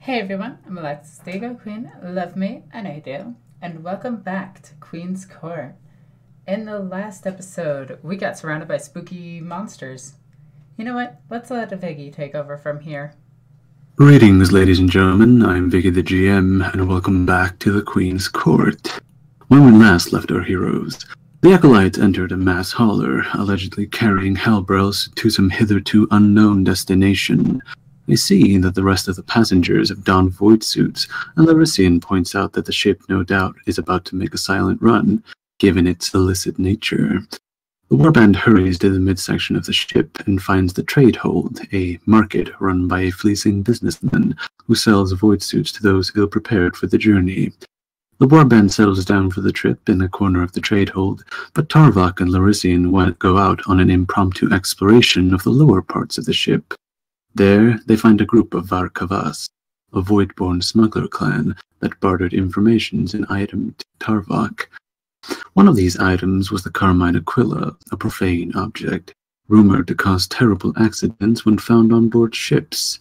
Hey everyone, I'm Alexis the Ego Queen, love me, and I do, and welcome back to Queen's Court. In the last episode, we got surrounded by spooky monsters. You know what, let's let Vicky take over from here. Greetings, ladies and gentlemen, I'm Vicky the GM, and welcome back to the Queen's Court. When we last left our heroes, the Acolytes entered a mass hauler, allegedly carrying Hellbrels to some hitherto unknown destination. They see that the rest of the passengers have donned void suits, and Larisian points out that the ship no doubt is about to make a silent run, given its illicit nature. The warband hurries to the midsection of the ship and finds the trade hold, a market run by a fleecing businessman who sells void suits to those ill-prepared for the journey. The warband settles down for the trip in a corner of the trade hold, but Tarvok and Larisian go out on an impromptu exploration of the lower parts of the ship. There, they find a group of Varkavas, a void-born smuggler clan that bartered informations and items to Tarvok. One of these items was the Carmine Aquila, a profane object, rumored to cause terrible accidents when found on board ships.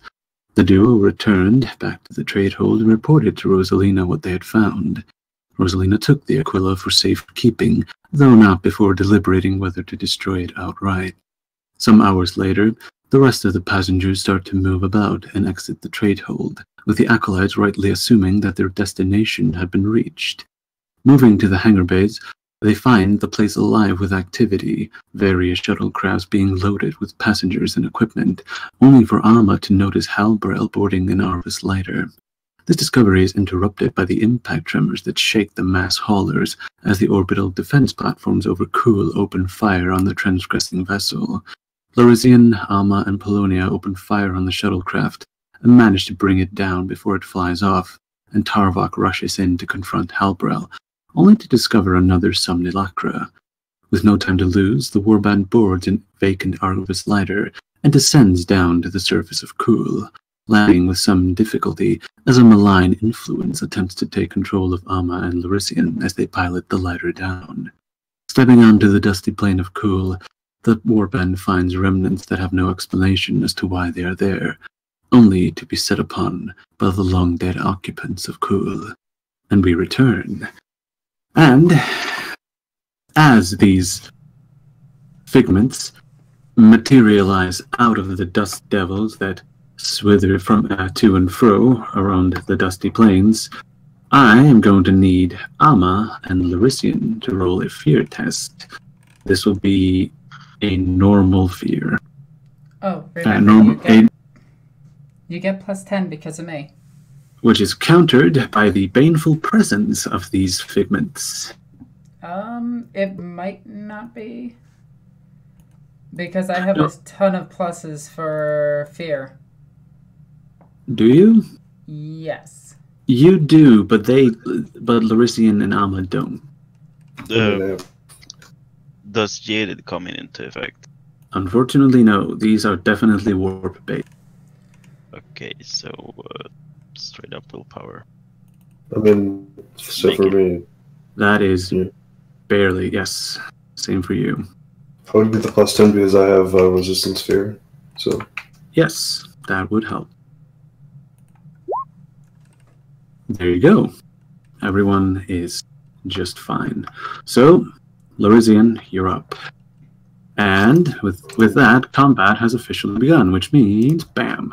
The duo returned back to the trade hold and reported to Rosalina what they had found. Rosalina took the Aquila for safekeeping, though not before deliberating whether to destroy it outright. Some hours later, the rest of the passengers start to move about and exit the trade hold, with the Acolytes rightly assuming that their destination had been reached. Moving to the hangar bays, they find the place alive with activity, various shuttlecrafts being loaded with passengers and equipment, only for Alma to notice Halbrel boarding an Arvis lighter. This discovery is interrupted by the impact tremors that shake the mass haulers as the orbital defense platforms over Kulle open fire on the transgressing vessel. Larisian, Alma, and Polonia open fire on the shuttlecraft and manage to bring it down before it flies off, and Tarvok rushes in to confront Halbrel, only to discover another simulacra. With no time to lose, the warband boards a vacant Arvis lighter and descends down to the surface of Kulle, landing with some difficulty as a malign influence attempts to take control of Alma and Larisian as they pilot the lighter down. Stepping onto the dusty plain of Kulle, the warband finds remnants that have no explanation as to why they are there, only to be set upon by the long-dead occupants of Kulle. And we return. And as these figments materialize out of the dust devils that swither from to and fro around the dusty plains, I am going to need Alma and Larisian to roll a fear test. This will be a normal fear. Oh, remember, you get plus 10 because of me. Which is countered by the baneful presence of these figments. It might not be. Because I have a ton of pluses for fear. Do you? Yes. You do, but Larisian and Alma don't. Does Jaded come into effect? Unfortunately, no. These are definitely warp-based. Okay, so straight up willpower. I mean, so for me... That is barely, yes. Same for you. I would get the plus 10 because I have resistance fear, so... Yes, that would help. There you go. Everyone is just fine. So, Larisian, you're up. And with that, combat has officially begun, which means BAM!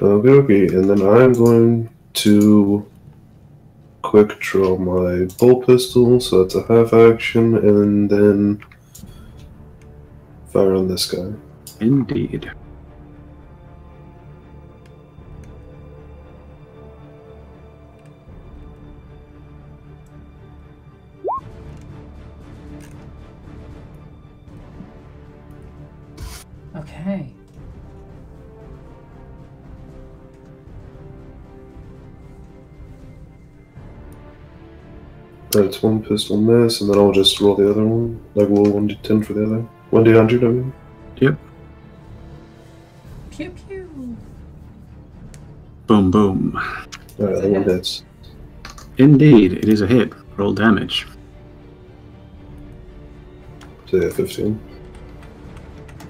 Okay, and then I'm going to quick draw my bolt pistol, so that's a half action, and then fire on this guy. Indeed. Okay. That's one pistol miss, and then I'll just roll the other one. Like, roll 1d10 for the other. 1d100, I mean. Yep. Pew pew. Boom boom. Alright, that one hits. Indeed, it is a hit. Roll damage. So yeah, 15.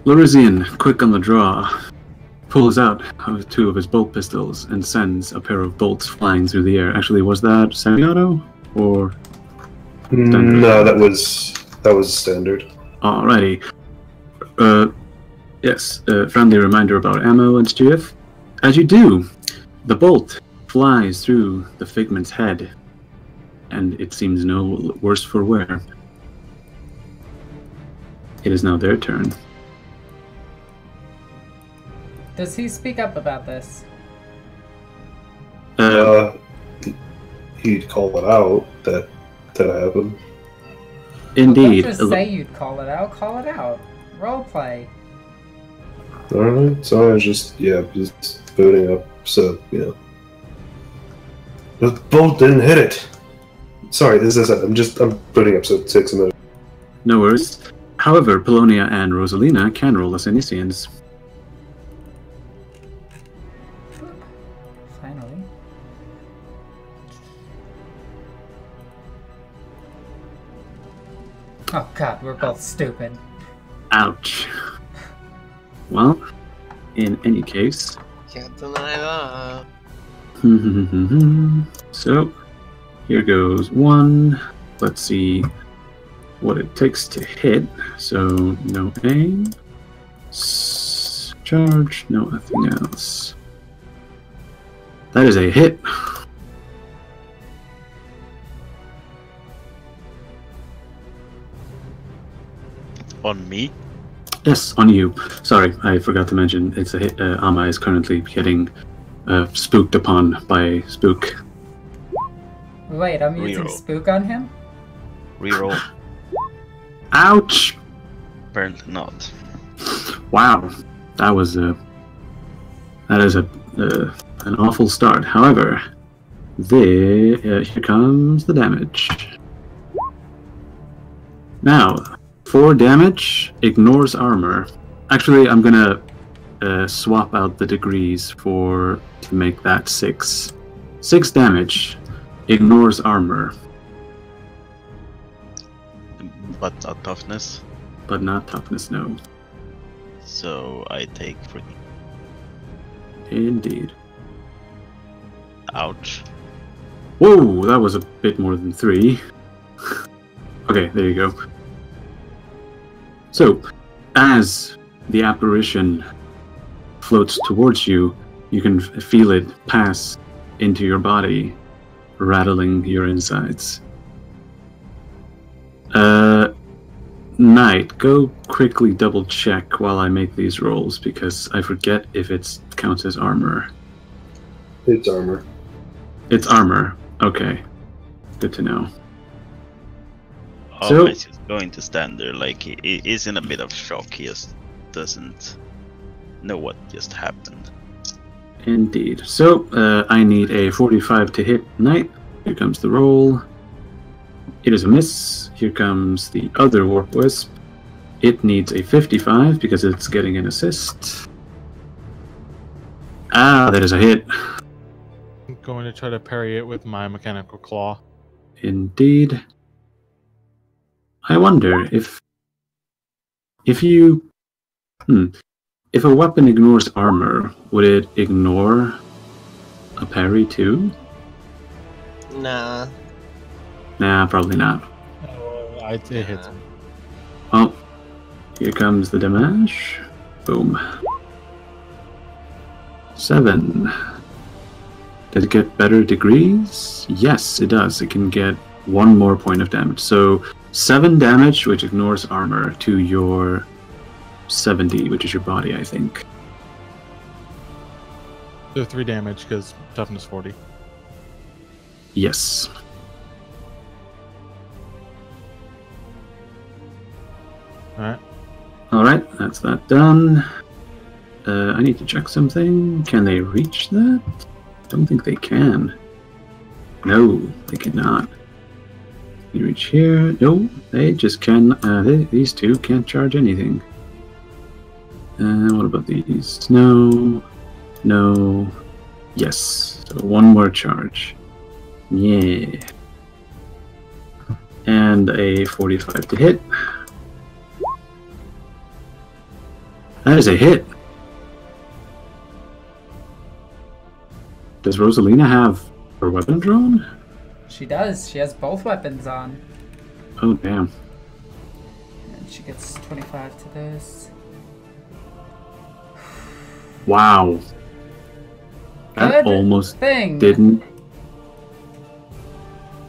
Larisian, quick on the draw. pulls out two of his bolt pistols and sends a pair of bolts flying through the air. Actually, was that semi-auto or standard? No, that was standard. Alrighty. Yes, friendly reminder about ammo and stuff. As you do, the bolt flies through the figment's head, and it seems no worse for wear. It is now their turn. Does he speak up about this? He'd call it out that happened. Indeed. Don't just say you'd call it out. Call it out. Roleplay. Alright, so I was just booting up, so, The bolt didn't hit it! Sorry, this is it. I'm booting up, so it takes a minute. No worries. However, Polonia and Rosalina can roll as initiates. Finally. Oh god, we're both stupid. Ouch. Well, in any case... Can't deny that. So, here goes one. Let's see what it takes to hit. So, no aim. Charge, no nothing else. That is a hit. On me? Yes, on you. Sorry, I forgot to mention, it's a hit. Amma is currently getting spooked upon by Spook. Wait, I'm using Reroll. Spook on him? Reroll. Ouch! Apparently not. Wow, that is an awful start. However, here comes the damage. Now, 4 damage, ignores armor. Actually, I'm gonna swap out the degrees to make that 6. 6 damage, ignores armor. But not toughness. But not toughness, no. So I take 3. Indeed. Ouch. Whoa, that was a bit more than 3. Okay, there you go. So, as the apparition floats towards you, you can feel it pass into your body, rattling your insides. Knight, go quickly double check while I make these rolls, because I forget if it counts as armor. It's armor. It's armor. Okay. Good to know. Always is going to stand there like he is in a bit of shock. He just doesn't know what just happened. Indeed. So, I need a 45 to hit Knight. Here comes the roll. It is a miss. Here comes the other Warp Wisp. It needs a 55 because it's getting an assist. Ah, that is a hit. I'm going to try to parry it with my mechanical claw. Indeed. I wonder if you... If a weapon ignores armor, would it ignore a parry too? Nah. Nah, probably not. It hits him. Oh, here comes the damage. Boom. 7. Does it get better degrees? Yes, it does. It can get 1 more point of damage. So 7 damage, which ignores armor, to your 70, which is your body, I think. So 3 damage because toughness 40. Yes. Alright. Alright, that's that done. I need to check something. Can they reach that? Don't think they can. No, they cannot. Can you reach here? No, they just can. These two can't charge anything. What about these? No. No. Yes. So 1 more charge. Yeah. And a 45 to hit. That is a hit. Does Rosalina have her weapon drawn? She does. She has both weapons on. Oh, damn. And she gets 25 to this. Wow. That Good almost thing. didn't.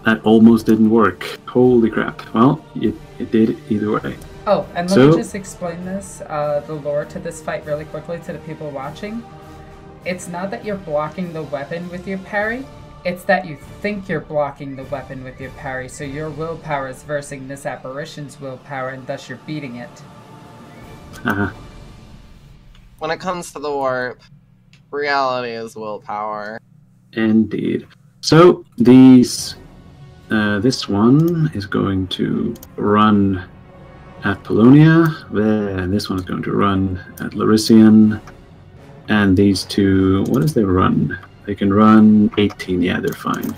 That almost didn't work. Holy crap. Well, it did either way. Oh, and let me just explain this, the lore to this fight really quickly to the people watching. It's not that you're blocking the weapon with your parry, it's that you think you're blocking the weapon with your parry, so your willpower is versing this apparition's willpower, and thus you're beating it. Uh-huh. When it comes to the warp, reality is willpower. Indeed. So, these... this one is going to run at Polonia, and this one is going to run at Larician, and these two, what does they run? They can run 18, yeah, they're fine.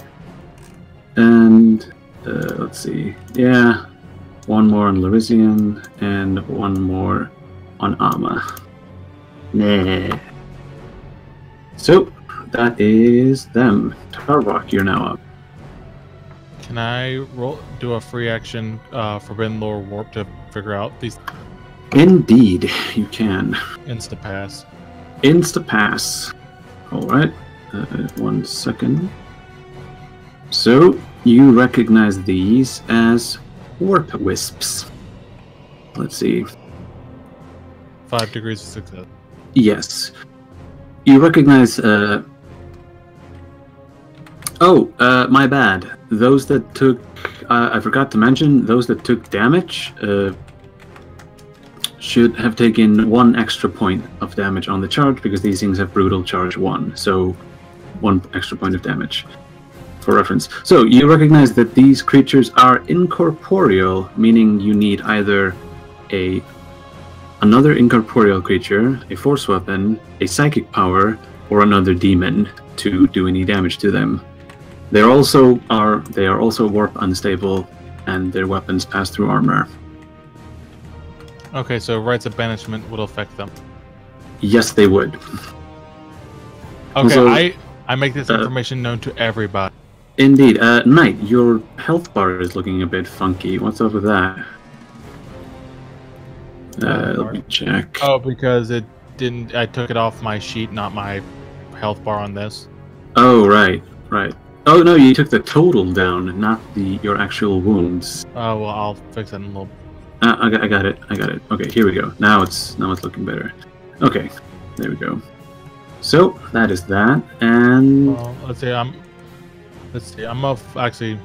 And, let's see, yeah, one more on Larician, and one more on Amma. Nah. So, that is them. Tarvok, you're now up. Can I do a free action Forbidden Lore Warp to figure out these? Indeed, you can. Insta-pass. Insta-pass. Alright, 1 second. So, you recognize these as warp wisps. Let's see. 5 degrees of success. Yes. You recognize, my bad. Those that took... I forgot to mention, those that took damage should have taken 1 extra point of damage on the charge, because these things have brutal charge 1, so 1 extra point of damage, for reference. So, you recognize that these creatures are incorporeal, meaning you need either another incorporeal creature, a force weapon, a psychic power, or another demon to do any damage to them. They are also warp unstable, and their weapons pass through armor. Okay, so rites of banishment would affect them. Yes, they would. Okay, Also, I make this information known to everybody. Indeed. Knight, your health bar is looking a bit funky. What's up with that? Let me check. Oh, because it didn't. I took it off my sheet, not my health bar on this. Oh, right. Oh no, you took the total down, not your actual wounds. Oh well, I'll fix that in a little. I got it. Okay, here we go. Now it's looking better. Okay, there we go. So that is that, and let's see. I'm off actually.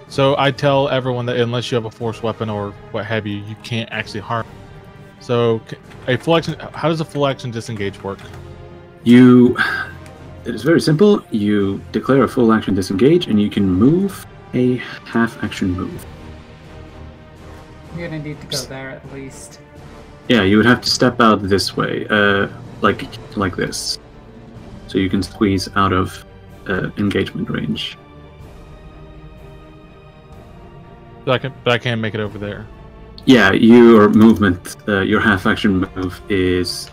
So I tell everyone that unless you have a force weapon or what have you, you can't actually harm. So a full action. How does a full action disengage work? It is very simple. You declare a full action disengage, and you can move a half action move. You're gonna need to go there at least. Yeah, you would have to step out this way, like this, so you can squeeze out of engagement range. But I can't make it over there. Yeah, your movement, your half action move is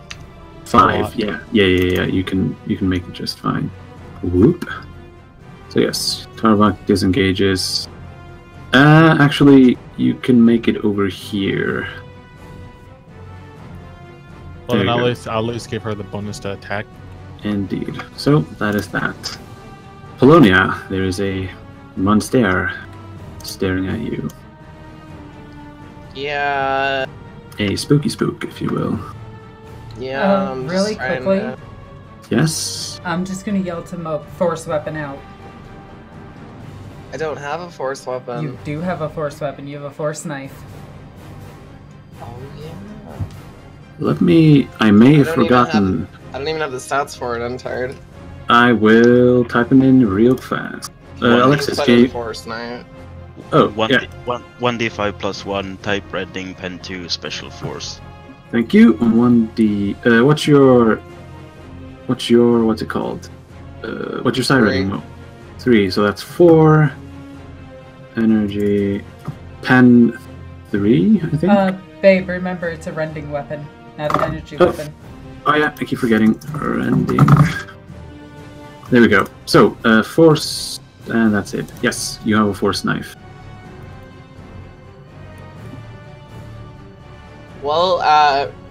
5. Yeah. You can make it just fine. Whoop. So yes, Tarvok disengages. Actually, you can make it over here. Well, then I'll at least give her the bonus to attack. Indeed. So that is that. Polonia, there is a monster staring at you. Yeah. A spooky spook, if you will. Yeah. Really quickly. Yes. I'm just gonna yell to Mope, force weapon out. I don't have a force weapon. You do have a force weapon. You have a force knife. Oh yeah. I may have forgotten. I don't even have the stats for it. I'm tired. I will type them in real fast. Alexis, force knife. Oh, 1d5 plus 1 type reading pen 2 special force. Thank you. 1d. What's your what's it called? What's your side rating mode? 3. So that's 4. Energy. Pen 3, I think. Babe, remember it's a rending weapon, not an energy weapon. Oh yeah, I keep forgetting. Rending. There we go. So, force, and that's it. Yes, you have a force knife. Well,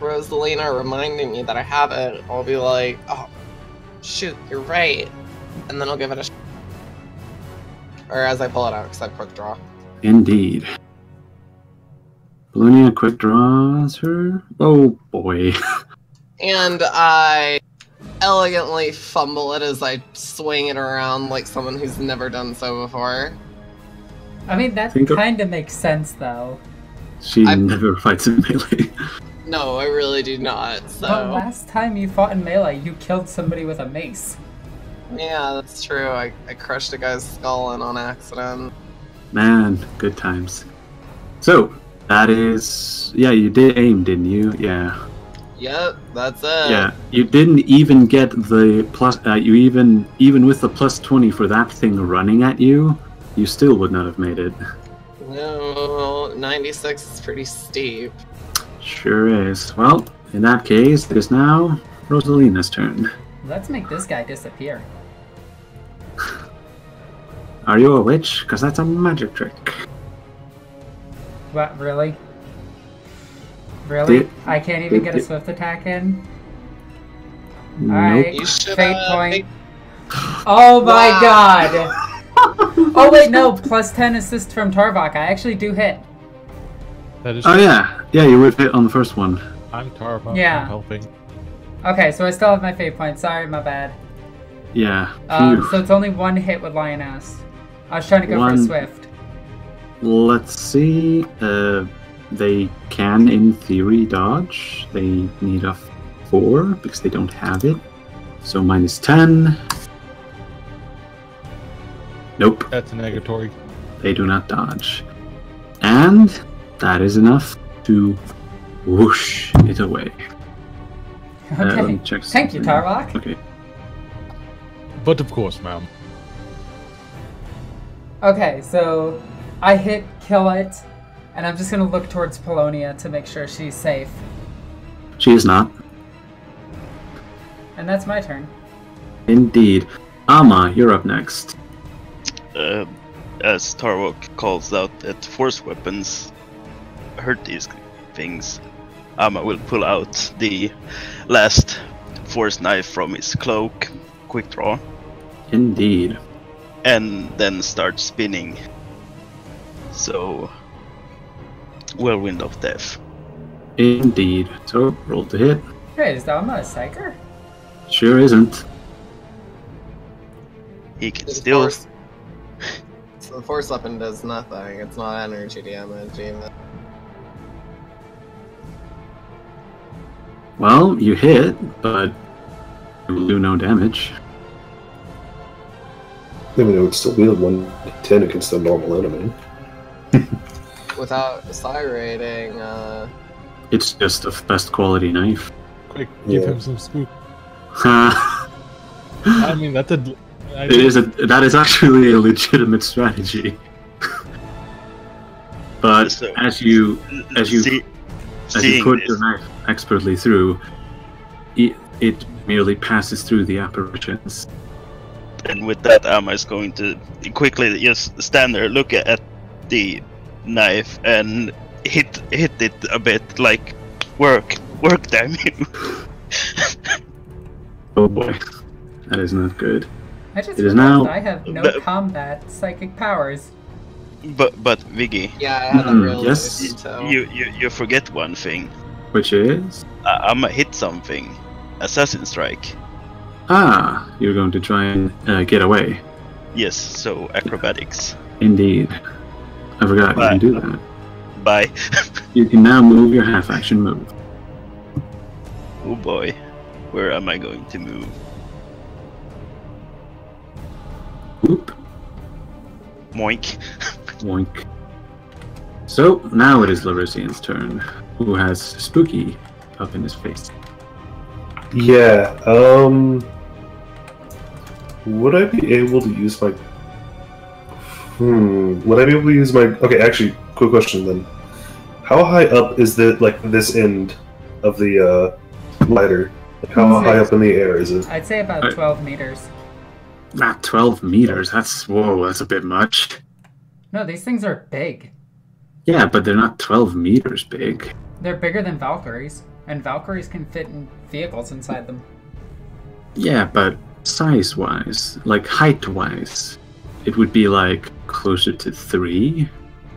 Rosalina reminding me that I have it, I'll be like, oh, shoot, you're right. And then I'll give it a shot. Or as I pull it out, because I have quick draw. Indeed. Polonia quick draws her. Oh boy. And I elegantly fumble it as I swing it around like someone who's never done so before. I mean, that kind of makes sense, though. She never fights in melee. No, I really do not, so... But last time you fought in melee, you killed somebody with a mace. Yeah, that's true. I crushed a guy's skull in on accident. Man, good times. So, that is... Yeah, you did aim, didn't you? Yeah. Yep, that's it. Yeah, you didn't even get the plus... even with the plus 20 for that thing running at you, you still would not have made it. No, 96 is pretty steep. Sure is. Well, in that case, it is now Rosalina's turn. Let's make this guy disappear. Are you a witch? Because that's a magic trick. What, really? Really? I can't even get a swift attack in? Alright, fate point. Oh my god! Oh wait, no, plus 10 assist from Tarvok. I actually do hit. That is oh yeah, yeah, you would hit on the first one. I'm Tarvok, yeah. I'm helping. Okay, so I still have my fate point. Sorry, my bad. Yeah. So it's only one hit with Lioness. I was trying to go for a swift. Let's see. They can, in theory, dodge. They need a 4 because they don't have it. So minus 10. Nope. That's a negatory. They do not dodge. And that is enough to whoosh it away. Okay. Let me check Thank you, Tarvok. Okay. But of course, ma'am. Okay, so I hit kill it, and I'm just gonna look towards Polonia to make sure she's safe. She is not. And that's my turn. Indeed. Ama, you're up next. As Tarvok calls out that force weapons hurt these things, Ama will pull out the last force knife from his cloak, quick draw. Indeed. And then start spinning. So, whirlwind of death. Indeed. So, roll to hit. Wait, is Alma a psyker? Sure isn't. He can still... So the force weapon does nothing. It's not energy damage even. Well, you hit, but it will do no damage. I mean, it would still wield 1d10 against a normal enemy. Without psi rating, It's just a best quality knife. Quick, give him some spook. I I mean, that's a... that is actually a legitimate strategy. But So, as you put your knife expertly through, it merely passes through the apparitions. And with that, Amma is going to quickly just stand there, look at the knife, and hit it a bit, like, work, damn you. Oh boy, that is not good. I just It is realized now- I have no combat psychic powers. But Viggy, yeah, I had that real yes. detail. you forget one thing. Which is? Amma hit something, Assassin Strike. Ah, you're going to try and get away. Yes, so acrobatics. Indeed. I forgot you can do that. Bye. You can now move your half-action move. Oh boy, where am I going to move? Whoop. Moink. Woink. So, now it is Larisian's turn, who has Spooky up in his face. Yeah, would I be able to use my... Would I be able to use my... Okay, actually, quick question then. How high up is the, like, this end of the, ladder? Like how high up in the air is it? I'd say about 12 meters. Not 12 meters. That's a bit much. No, these things are big. Yeah, but they're not 12 meters big. They're bigger than Valkyries, and Valkyries can fit in vehicles inside them. Yeah, but size-wise, like height-wise, it would be like closer to 3.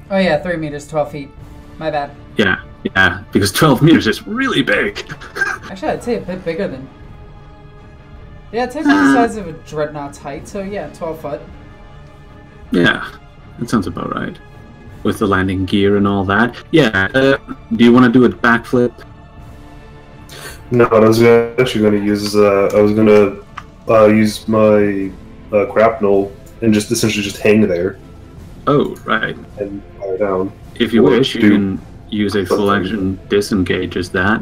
Oh yeah, 3 meters, 12 feet. My bad. Yeah, because 12 meters is really big. Actually, I'd say a bit bigger than... Yeah, it's like the size of a Dreadnought's height, so yeah, 12 foot. Yeah, that sounds about right. With the landing gear and all that. Yeah, do you want to do a backflip? No, I was actually going to use. I was going to use my grapnel and just essentially just hang there Oh, right. and fire down. If you Or wish, you do can use a full action disengage as that.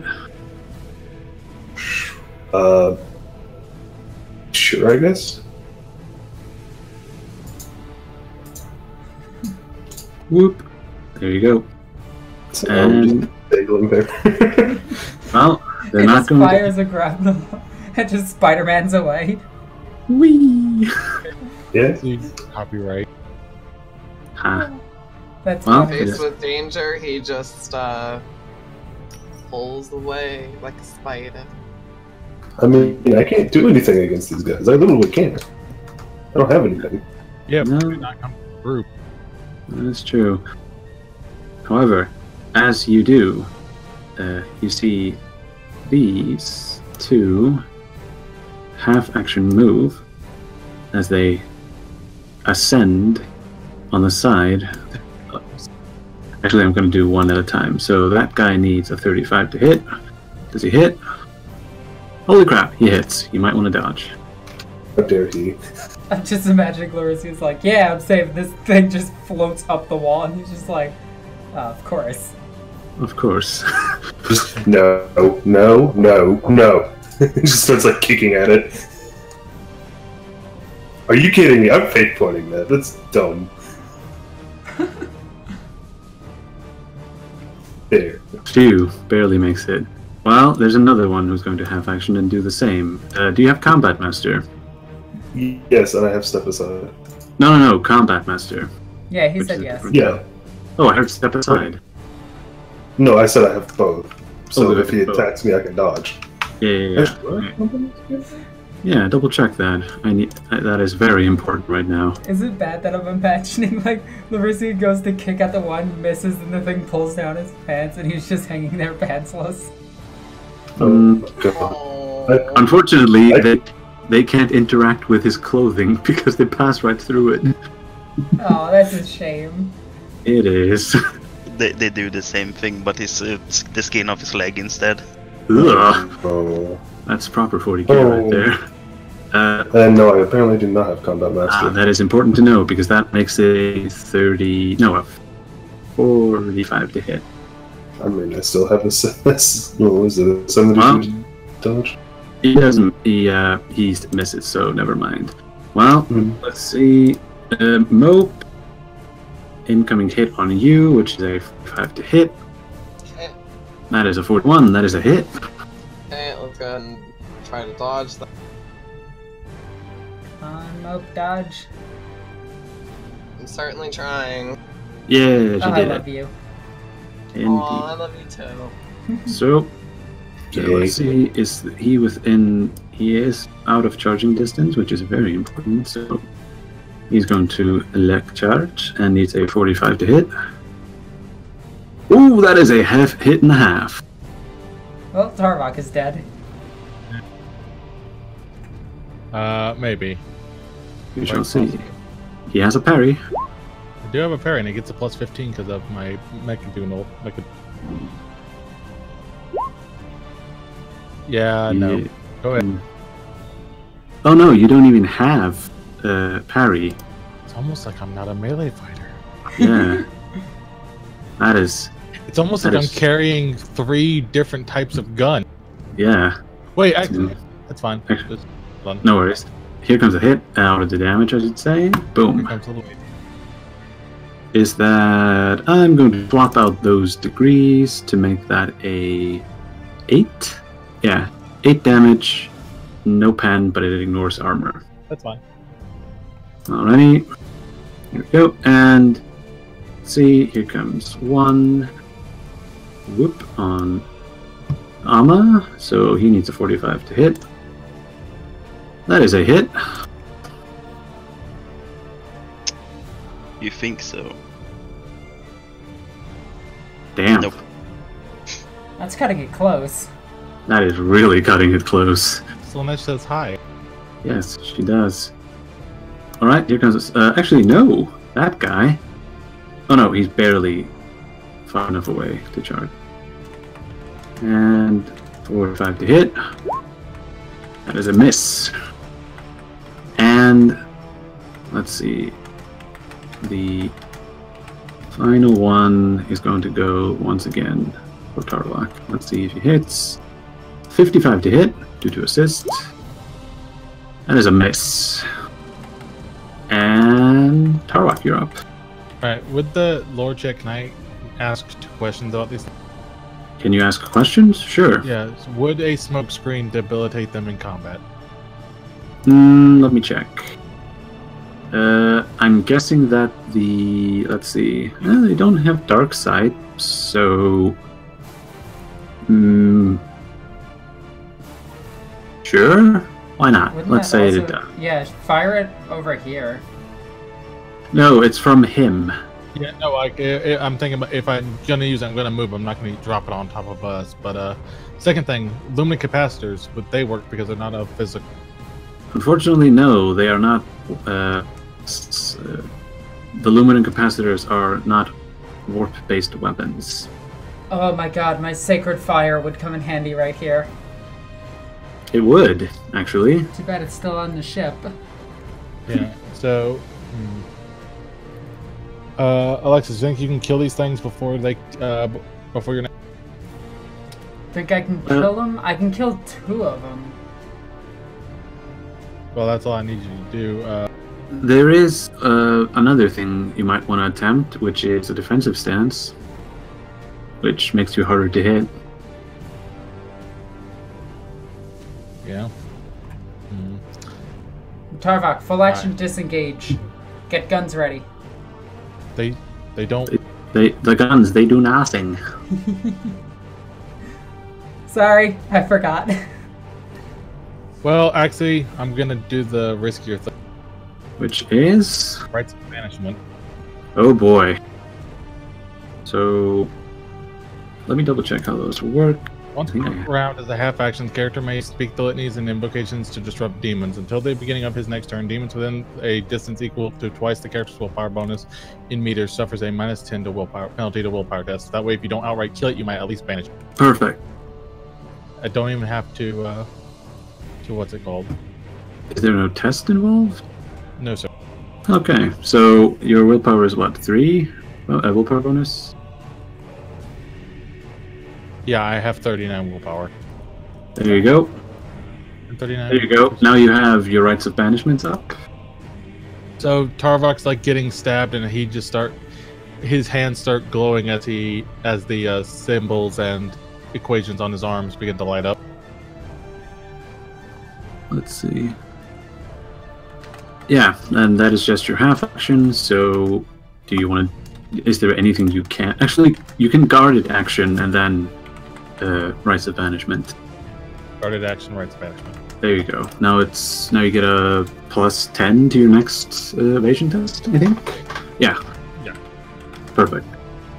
Sure, I guess. Whoop. There you go. So I'm just dangling there. Well, they're It not just going fires a grapnel and just Spider-Man's away. to... Whee! Yeah. Copyright. Ha. That's Well, funny. Faced with danger, he just pulls away like a spider. I mean, I can't do anything against these guys. I literally can't. I don't have anything. Yeah, No. but they're not come from the group. That's true. However, as you do, you see these two half-action move as they ascend on the side. Actually, I'm going to do one at a time. So that guy needs a 35 to hit. Does he hit? Holy crap, he hits. You might want to dodge. How dare he? I'm just imagining Claricia's like, yeah, I'm safe. This thing just floats up the wall, and he's just like, of course. Of course. Just no. He just starts like kicking at it. Are you kidding me? I'm fake pointing that. That's dumb. There. Phew, barely makes it. Well, there's another one who's going to have action and do the same. Do you have Combat Master? Yes, and I have step aside. No, Combat Master. Yeah, he Which said is yes. different. Yeah. Oh, I heard Step Aside. No, I said I have both. So Oh, if he both. attacks me, I can dodge. Yeah. Yeah, double check that. I need that is very important right now. Is it bad that I'm imagining, like, Laricia goes to kick at the one, misses, and the thing pulls down his pants, and he's just hanging there pantsless? God. Oh. Unfortunately, they can't interact with his clothing because they pass right through it. Oh, that's a shame. It is. They do the same thing, but it's the skin of his leg instead. Ugh, Oh. that's proper 40k right there. And no, I apparently do not have Combat Master. That is important to know because that makes it a 45 to hit. I mean, I still have this. What was it? 72 dodge? He doesn't. He misses, so never mind. Well, let's see. Mope. Incoming hit on you, which is a 5 to hit. Okay. That is a 41. That is a hit. Okay, let's go ahead and try to dodge that. On Mope dodge. I'm certainly trying. Yeah, she Oh, I did love it. you. Aw, I love you too. So let's see. Is he within? He is out of charging distance, which is very important. So he's going to elect charge and needs a 45 to hit. Ooh, that is a half hit and a half. Well, Tarvok is dead. Maybe. We shall see. He has a parry. I do have a parry, and it gets a plus 15 because of my Mechadoodle. Yeah, no. Yeah. Go ahead. Oh no, you don't even have parry. It's almost like I'm not a melee fighter. Yeah. That is. It's almost That like is- I'm carrying 3 different types of gun. Yeah. Wait, actually, that's fine. Actually- Just hold on. No worries. Here comes a hit out of the damage, I should say. Here Boom. comes a little- Is that I'm going to swap out those degrees to make that a 8. Yeah, 8 damage, no pen, but it ignores armor. That's fine. Alrighty. Here we go. And let's see, here comes 1 whoop on Amma. So he needs a 45 to hit. That is a hit. You think so? Damn. Nope. That's cutting it close. That is really cutting it close. Slanesh says hi. Yes, she does. Alright, here comes... actually, no! That guy. Oh no, he's barely far enough away to charge. And 45 to hit. That is a miss. And let's see. The final one is going to go once again for Tarlock. Let's see if he hits. 55 to hit due to assist. That is a miss. And Tarlock, you're up. Alright, with the lore check, can I ask 2 questions about these? Can you ask questions? Sure. Yeah, so would a smoke screen debilitate them in combat? Let me check. I'm guessing that the... Let's see. They don't have dark sight, so... Sure? Why not? Wouldn't Let's that say also- it does. Yeah, fire it over here. No, it's from him. Yeah, no, like I'm thinking about if I'm gonna use it, I'm gonna move. I'm not gonna drop it on top of us. But second thing, luminant capacitors, would they work because they're not a physical? Unfortunately, no, they are not. The luminant capacitors are not warp-based weapons. Oh my god, my sacred fire would come in handy right here. It would, actually. Too bad it's still on the ship. Yeah. So, Alexis, think you can kill these things before they before you're? Think I can kill them? I can kill 2 of them. Well, that's all I need you to do. There is another thing you might want to attempt, which is a defensive stance, which makes you harder to hit. Yeah. Tarvok, full action Alright. disengage. Get guns ready. They don't. The guns, they do nothing. Sorry, I forgot. Well, actually, I'm gonna do the riskier thing. Which is... Rites of Banishment. Oh boy. So... Let me double check how those work. Once per round, as a half-action, the character may speak the litanies and invocations to disrupt demons. Until the beginning of his next turn, demons within a distance equal to twice the character's willpower bonus in meters suffers a -10 to willpower penalty to willpower test. That way, if you don't outright kill it, you might at least banish it. Perfect. I don't even have to what's it called? Is there no test involved? No, sir. Okay, so your willpower is what, 3? A willpower bonus? Yeah, I have 39 willpower. There you go. And 39. There you go. Now you have your rites of banishment up. So Tarvok's like getting stabbed, and he just his hands start glowing as the symbols and equations on his arms begin to light up. Let's see. Yeah, and that is just your half action, so do you want to... Is there anything you can... Actually, you can guarded action and then rites of banishment. Guarded action, rites of banishment. There you go. Now you get a +10 to your next evasion test, I think? Yeah. Yeah. Perfect.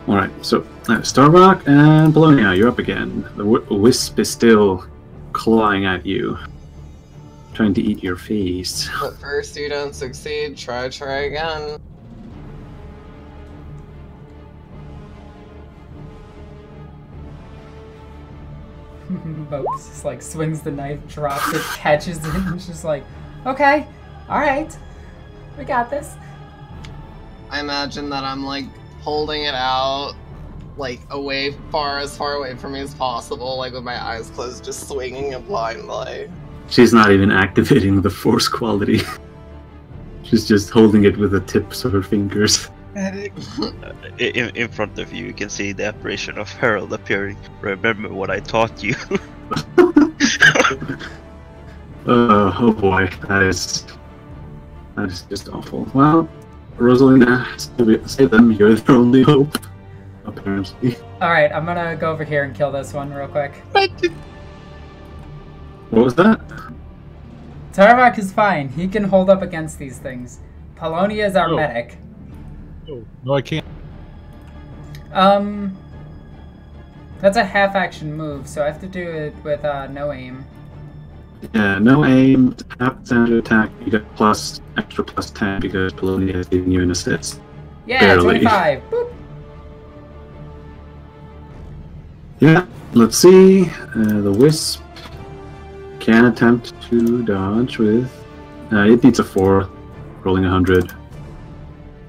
Alright, so Starrock and Bologna, you're up again. The wisp is still clawing at you, trying to eat your face. But first you don't succeed, try again. Box just like swings the knife, drops it, catches it, and it's just like, okay, alright, we got this. I imagine that I'm like holding it out, like as far away from me as possible, like with my eyes closed, just swinging it blindly. She's not even activating the force quality. She's just holding it with the tips of her fingers. In front of you, you can see the apparition of Harold appearing. Remember what I taught you. Oh boy, that is just awful. Well, Rosalina, save them. You're their only hope, apparently. Alright, I'm gonna go over here and kill this one real quick. What was that? Tarvok is fine. He can hold up against these things. Polonia is our Oh. medic. No, I can't. That's a half-action move, so I have to do it with no aim. Yeah, no aim, half standard attack, you get extra plus 10 because Polonia is giving you an assist. Yeah, Barely. 25. Boop. Yeah, let's see. The wisp can attempt to dodge with. It needs a 4, rolling 100.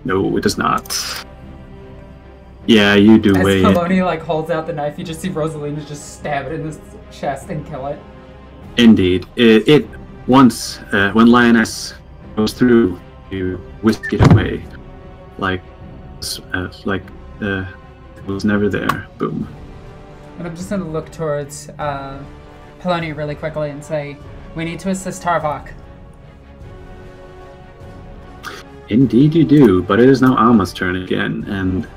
No, it does not. Yeah, you do As way. Polonia like holds out the knife, you just see Rosalina just stab it in the chest and kill it. Indeed, it once when Lioness goes through, you whisk it away, like it was never there. Boom. And I'm just gonna look towards Polonia really quickly and say, we need to assist Tarvok. Indeed, you do, but it is now Alma's turn again, and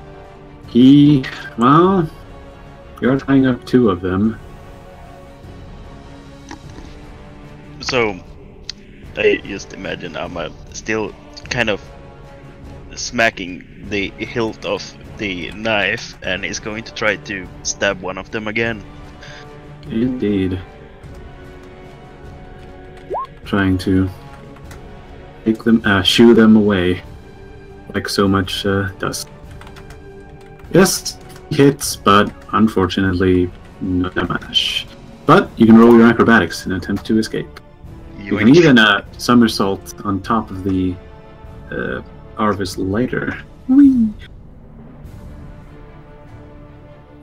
well, you're tying up 2 of them. So, I just imagine Alma still kind of smacking the hilt of the knife, and is going to try to stab one of them again. Indeed. Trying to take them, shoo them away, like so much dust. Yes, hits, but unfortunately, no damage. But you can roll your acrobatics and attempt to escape. You can even somersault on top of the Arvis later. Whee!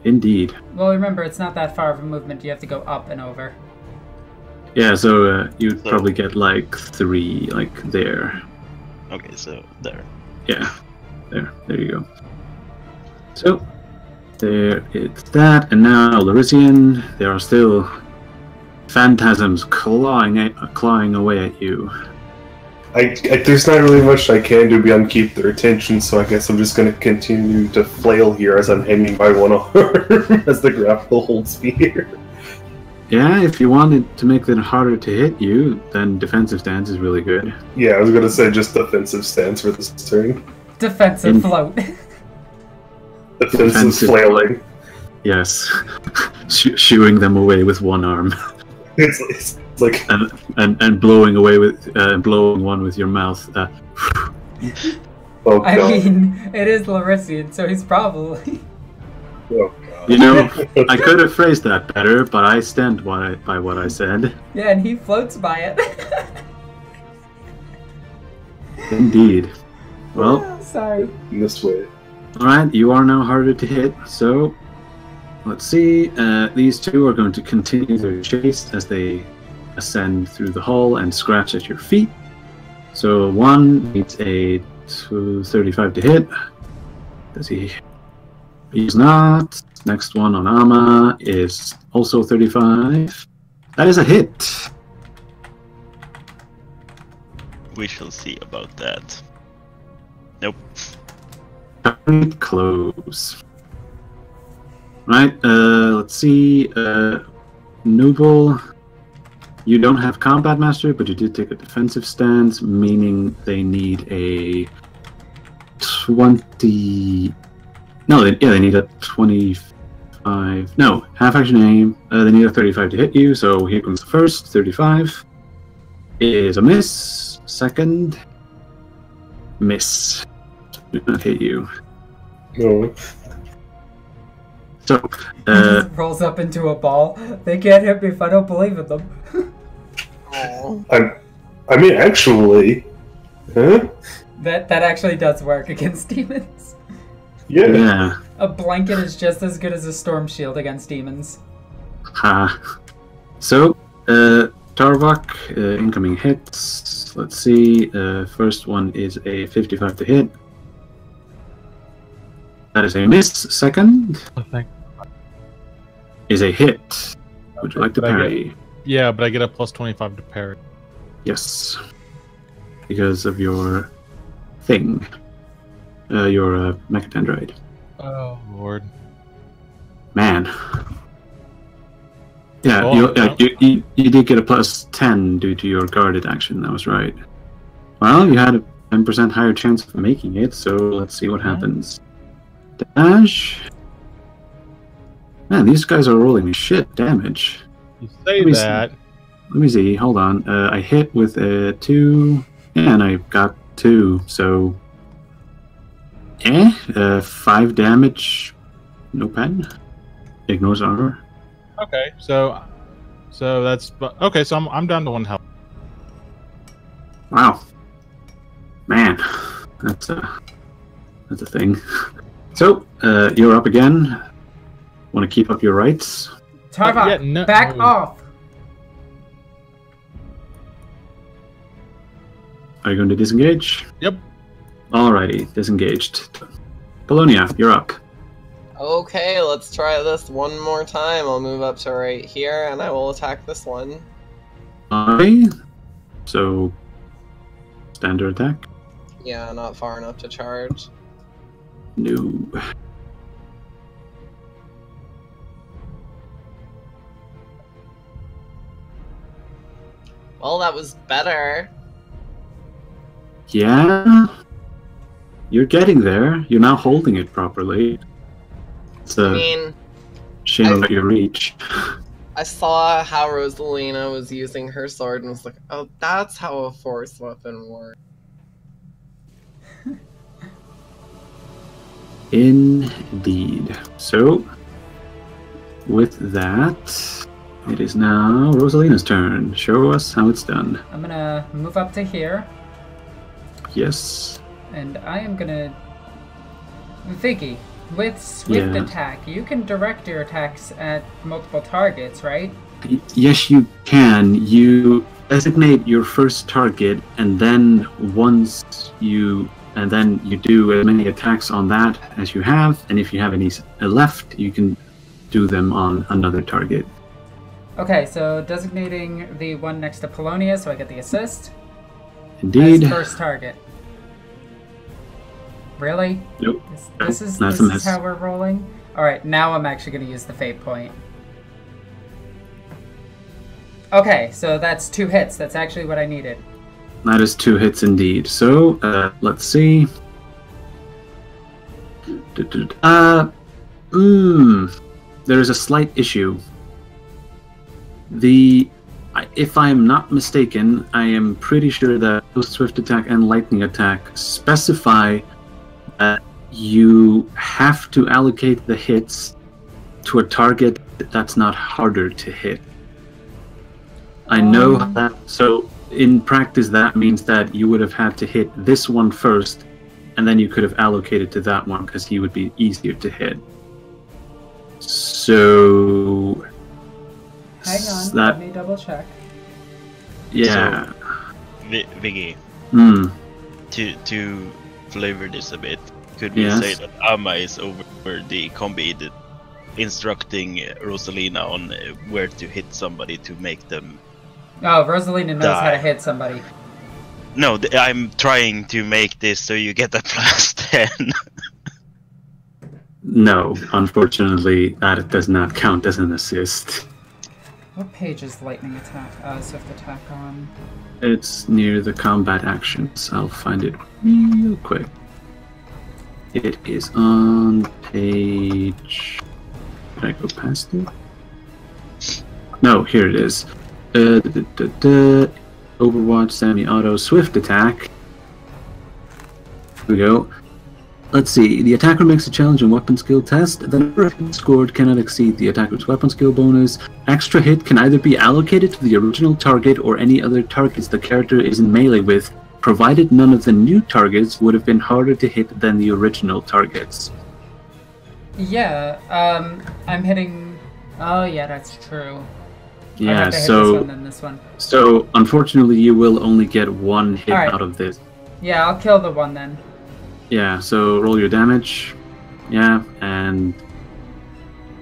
Indeed. Well, remember, it's not that far of a movement. You have to go up and over. Yeah, so you'd probably get like 3, like there. Okay, so there. Yeah, there you go. So, there it's that, and now Larisian, there are still phantasms clawing away at you. There's not really much I can do beyond keep their attention, so I guess I'm just going to continue to flail here as I'm hanging by one arm as the grapple holds me here. Yeah, if you wanted to make it harder to hit you, then defensive stance is really good. Yeah, I was going to say just defensive stance for this turn. Defensive float. Defensive flailing. Yes, shooing them away with one arm. It's like and blowing away with blowing one with your mouth. oh god. I mean, it is Larisian, so he's probably... Oh, you know, I could have phrased that better, but I stand by what I said. Yeah, and he floats by it. Indeed. Well, Oh, sorry. in this way. alright, you are now harder to hit, so let's see. These 2 are going to continue their chase as they ascend through the hall and scratch at your feet. So 1 needs a 35 to hit. Does he? He's not. Next one on Alma is also 35. That is a hit. We shall see about that. Nope. Very close. Right, let's see. Nuble, you don't have Combat Master, but you did take a defensive stance, meaning they need a 20... No, they need a 25... No, half-action aim. They need a 35 to hit you, so here comes the first. 35 is a miss. Second, miss. Do not hit you. No. So, He just rolls up into a ball. They can't hit me if I don't believe in them. I mean, actually, huh? That actually does work against demons. yeah. A blanket is just as good as a storm shield against demons. Ha. So, Tarvok, incoming hits. Let's see. First one is a 55 to hit. That is a miss. Second Oh, thank is a hit. Would you like to Did I parry? Yeah, but I get a plus 25 to parry. Yes. Because of your thing. Your mechatandroid. Oh, Lord. Man. Yeah, Oh, you did get a plus 10 due to your guarded action, that was right. Well, you had a 10% higher chance of making it, so let's see what happens. Dash. Man, these guys are rolling shit damage. You say that. Let me see, hold on. I hit with a 2, and I got 2, so... 5 damage, no pen. Ignores armor. Okay, so that's... Okay, so I'm down to 1 health. Wow. Man, that's a thing. So, you're up again. Want to keep up your rights? Tarvok, back off! Are you going to disengage? Yep. Alrighty, disengaged. Polonia, you're up. Okay, let's try this one more time. I'll move up to right here, and I will attack this one. Alright. So, standard attack? Yeah, not far enough to charge. No. Well, that was better. Yeah? You're getting there. You're now holding it properly. It's a shame about your reach. I saw how Rosalina was using her sword and was like, oh, that's how a force weapon works. Indeed. So, with that, it is now Rosalina's turn. Show us how it's done. I'm gonna move up to here. Yes. And I am gonna... Viggy, with swift attack, you can direct your attacks at multiple targets, right? Yes, you can. You designate your first target, and then you do as many attacks on that as you have, and if you have any left, you can do them on another target. Okay, so designating the one next to Polonia, so I get the assist. Indeed. As first target. Really? Nope. This is how we're rolling? Alright, now I'm actually going to use the fate point. Okay, so that's 2 hits. That's actually what I needed. That is 2 hits indeed. So, let's see. There is a slight issue. If I'm not mistaken, I am pretty sure that both Swift Attack and Lightning Attack specify that you have to allocate the hits to a target that's not harder to hit. I know that, so in practice that means that you would have had to hit this one first, and then you could have allocated to that one because he would be easier to hit. So... Hang on, let me double check. Yeah. So, Viggy, to flavor this a bit, could we say that Amma is over the combi instructing Rosalina on where to hit somebody to make them... Oh, Rosalina knows how to hit somebody. No, I'm trying to make this so you get a plus 10. No, unfortunately, that does not count as an assist. What page is lightning attack? Swift attack on? It's near the combat actions. I'll find it real quick. It is on page... Can I go past it? No, here it is. Overwatch, semi-auto, swift attack. Here we go. Let's see. The attacker makes a challenge and weapon skill test. The number of hits scored cannot exceed the attacker's weapon skill bonus. Extra hit can either be allocated to the original target or any other targets the character is in melee with, provided none of the new targets would have been harder to hit than the original targets. Yeah, I'm hitting... Oh, yeah, that's true. Yeah, this one, then this one. So, unfortunately, you will only get 1 hit out of this. Yeah, I'll kill the one then. Yeah, so roll your damage. Yeah, and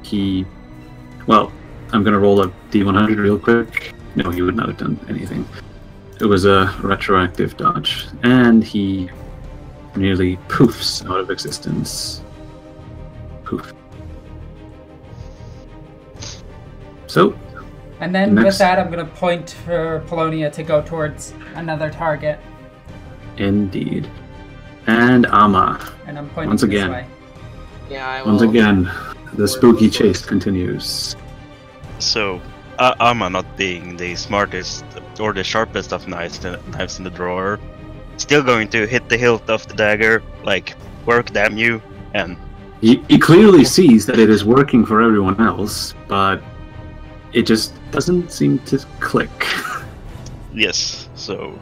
he... Well, I'm gonna roll a D100 real quick. No, he would not have done anything. It was a retroactive dodge, and he nearly poofs out of existence. Poof. So, And then next- with that, I'm going to point for Polonia to go towards another target. indeed. And Ama. And I'm pointing Once this again. way. Yeah, I will. Once again, the spooky chase continues. So, Amma not being the smartest or the sharpest of knives in the drawer, still going to hit the hilt of the dagger, like, work damn you, and He clearly sees that it is working for everyone else, but it just doesn't seem to click. yes, so...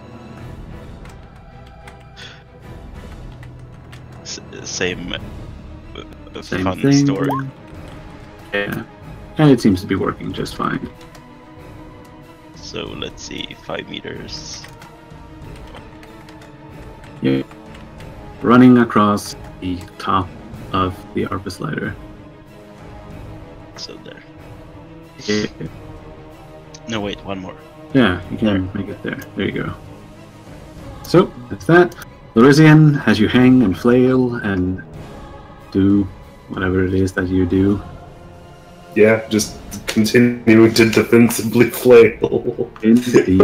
Same Same fun thing. story. Yeah. And it seems to be working just fine. So, let's see, 5 meters. Yeah. Running across the top of the Arbor Slider. So there. Yeah, No, wait, one more. yeah, you can make it there. There you go. So, that's that. Lorisian has you hang and flail and do whatever it is that you do. Yeah, just continuing to defensively flail. Indeed.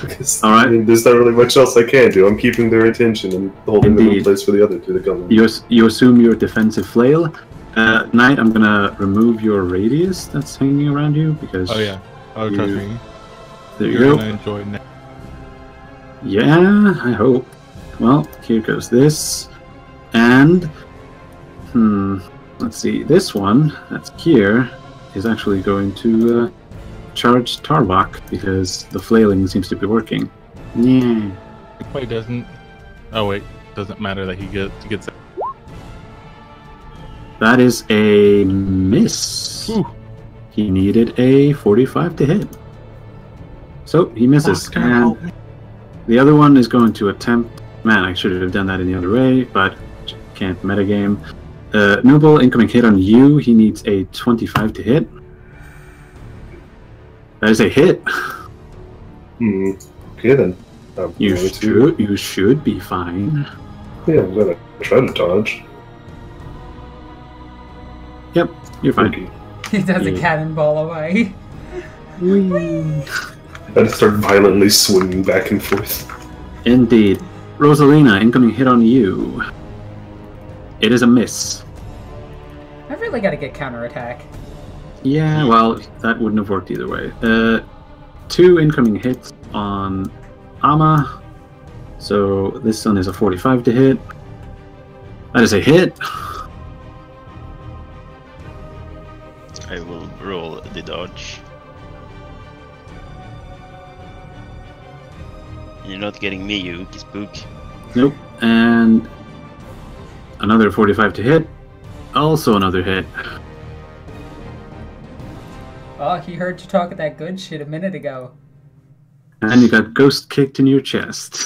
Because, All right. I mean, there's not really much else I can do. I'm keeping their attention and holding them in Indeed. place for the other two to come in. You assume your defensive flail. Knight, I'm gonna remove your radius that's hanging around you because. Oh yeah. Oh, trust me. There you You're go. gonna enjoy it. Yeah, I hope. Well, here goes this. And, let's see. This one, that's here, is actually going to charge Tarbok because the flailing seems to be working. Yeah. Wait, doesn't? Oh wait, doesn't matter that he gets. That is a miss. Ooh. He needed a 45 to hit. So, he misses. Fuck, help And me. the other one is going to attempt... Man, I should have done that in the other way, but can't metagame. Noble, incoming hit on you. He needs a 25 to hit. That is a hit. Okay then. I'm You going to- should be fine. Yeah, I'm gonna try to dodge. Yep, you're fine. Okay. He does a Yeah. cannonball away. Whee. I just start violently swinging back and forth. Indeed. Rosalina, incoming hit on you. It is a miss. I really gotta get counterattack. Yeah, well, that wouldn't have worked either way. 2 incoming hits on Ama. So this one is a 45 to hit. That is a hit. I will roll the dodge. You're not getting me, you spook. Nope. And another 45 to hit. Also another hit. Oh, he heard you talking that good shit a minute ago. And you got ghost kicked in your chest.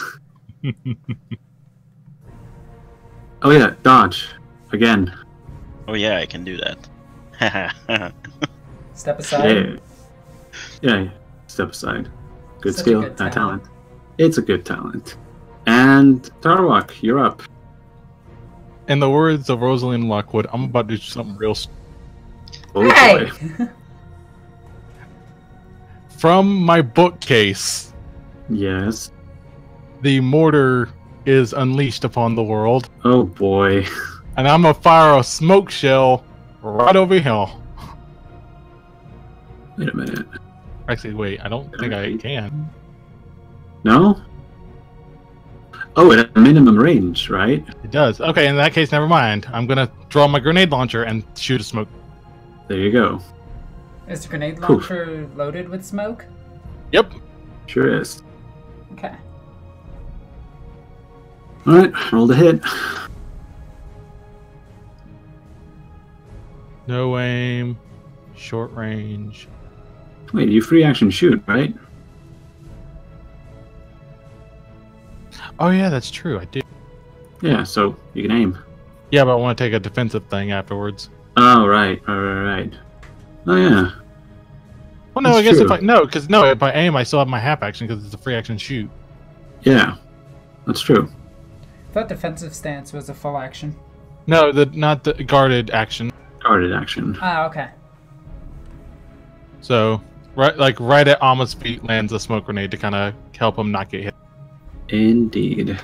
Oh yeah, dodge. Again. Oh yeah, I can do that. Step aside. Yeah, step aside. Good Such a skill, good talent. talent. It's a good talent. And Tarwak, you're up. In the words of Rosalind Lockwood, I'm about to do something real. Oh Hey! boy. From my bookcase, Yes. the mortar is unleashed upon the world, Oh boy. and I'm gonna fire a smoke shell right over here. Wait a minute. Actually, wait, I don't think I can. No? Oh, at a minimum range, right? It does. Okay, in that case, never mind. I'm gonna draw my grenade launcher and shoot a smoke. There you go. Is the grenade Poof. launcher loaded with smoke? Yep. Sure is. Okay. Alright, roll the hit. No aim. Short range. Wait, you free action shoot, right? Oh yeah, that's true. I did. Yeah, so you can aim. Yeah, but I want to take a defensive thing afterwards. Oh, right. Oh, yeah. Well, no, That's I guess true. if I aim, I still have my half action because it's a free action shoot. Yeah, that's true. I thought defensive stance was a full action. No, not the guarded action. Guarded action. Ah, okay. So right at Alma's feet lands a smoke grenade to kind of help him not get hit. Indeed.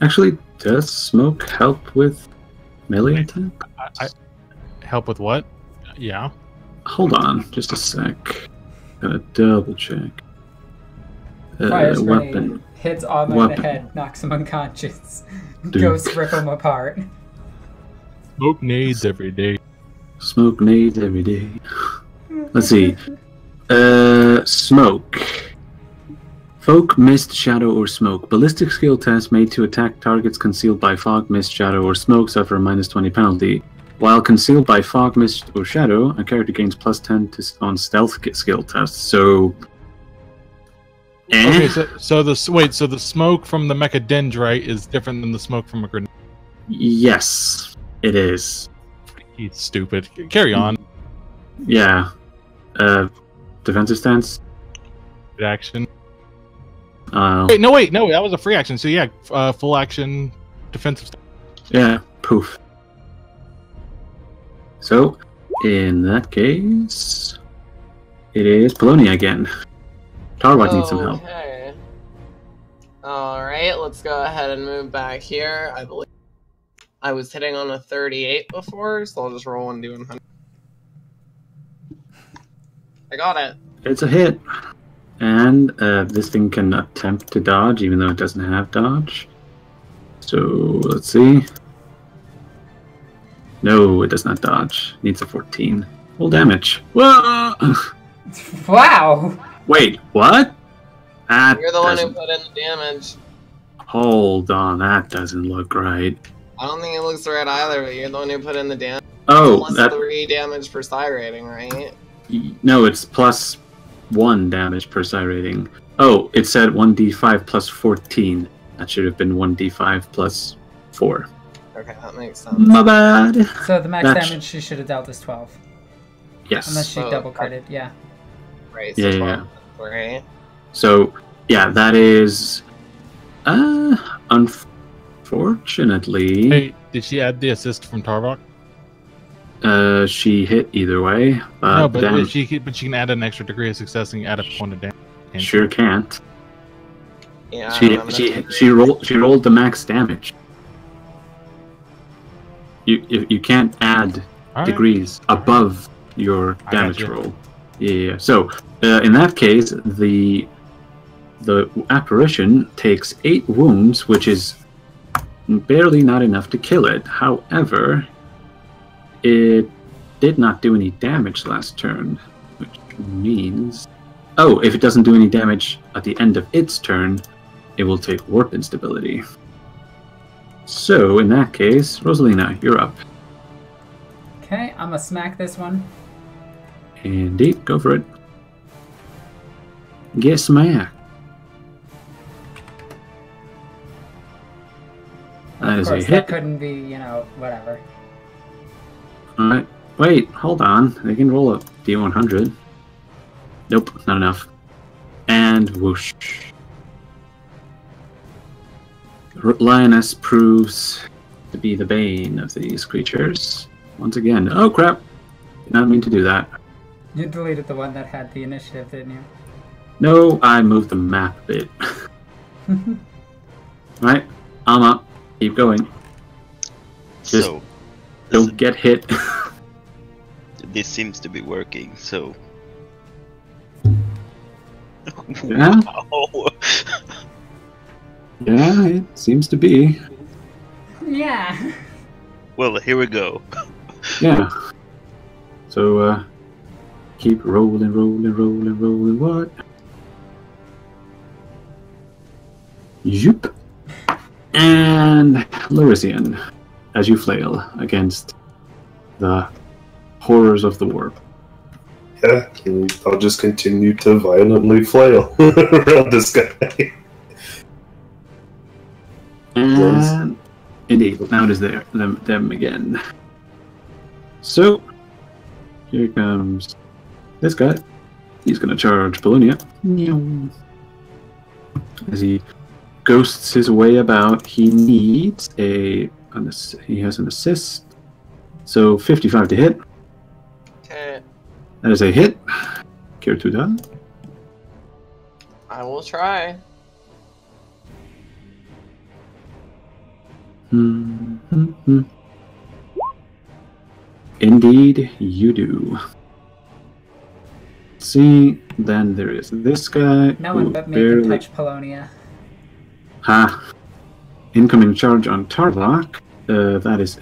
Actually, does smoke help with melee attack? I help with what? Yeah. Hold on, just a sec. Gotta double check. Fire spray Weapon. hits Alma in Weapon. the head, knocks him unconscious. Dude. Ghosts rip him apart. Smoke nades every day. Smoke nades every day. Let's see. Smoke. Folk, mist, shadow, or smoke. Ballistic skill tests made to attack targets concealed by fog, mist, shadow, or smoke suffer a -20 penalty. While concealed by fog, mist, or shadow, a character gains +10 on stealth skill tests. So... Okay, so the smoke from the mechadendrite is different than the smoke from a grenade. Yes, it is. He's stupid. Carry on. Yeah. Defensive stance? Action. Uh, Wait, no, that was a free action. So yeah, full action, defensive. Yeah, poof. So, in that case, it is Polonia again. Tarwak needs some help. Okay. Alright, let's go ahead and move back here. I believe I was hitting on a 38 before, so I'll just roll and do 100. I got it. It's a hit. And this thing can attempt to dodge, even though it doesn't have dodge. So, let's see. No, it does not dodge. Needs a 14. Full damage. Whoa! Wow! Wait, what? That You're the one who doesn't- put in the damage. Hold on, that doesn't look right. I don't think it looks right either, but you're the one who put in the damage. Oh, Plus that 3 damage per psi rating, right? no, it's +1 damage per psi rating. Oh, it said 1d5 plus 14. That should have been 1d5 plus 4. Okay, that makes sense. My bad. So the max That's- damage she should have dealt is 12. Yes. Unless she Oh, double critted, yeah. Right, Yeah, so yeah, 12, right? So, yeah, that is... unfortunately... Hey, did she add the assist from Tarvok? She hit either way. No, but damn, she can add an extra degree of success and add a point of damage. sure can't. Yeah, She I'm gonna she rolled the max damage. You can't add All right. degrees above your I damage gotcha. roll. Yeah. So in that case, the apparition takes 8 wounds, which is barely not enough to kill it. However, it did not do any damage last turn, which means... Oh, if it doesn't do any damage at the end of its turn, it will take warp instability. So, in that case, Rosalina, you're up. Okay, I'm gonna smack this one. Indeed, go for it. Get smacked. That Of is a course, hit. that couldn't be, whatever. Alright. Wait, hold on. They can roll a D100. Nope, not enough. And whoosh. Lioness proves to be the bane of these creatures. Once again. Oh crap! Did not mean to do that. You deleted the one that had the initiative, didn't you? No, I moved the map a bit. Right, I'm up. Keep going. Just So don't get hit. this seems to be working. So Yeah? wow. Yeah, it seems to be. Yeah. Well, here we go. Yeah. So, keep rolling. What? Zoop. And Larisian, as you flail against the horrors of the warp. Yeah, I'll just continue to violently flail around this guy. And indeed, now it is them again. So here comes this guy. He's going to charge Polonia. As he ghosts his way about, he needs he has an assist. So 55 to hit. Okay. That is a hit. Care to done? I will try. Indeed, you do. See, then there is this guy. No one but me can touch Polonia. Ha! Incoming charge on Tarvok. That is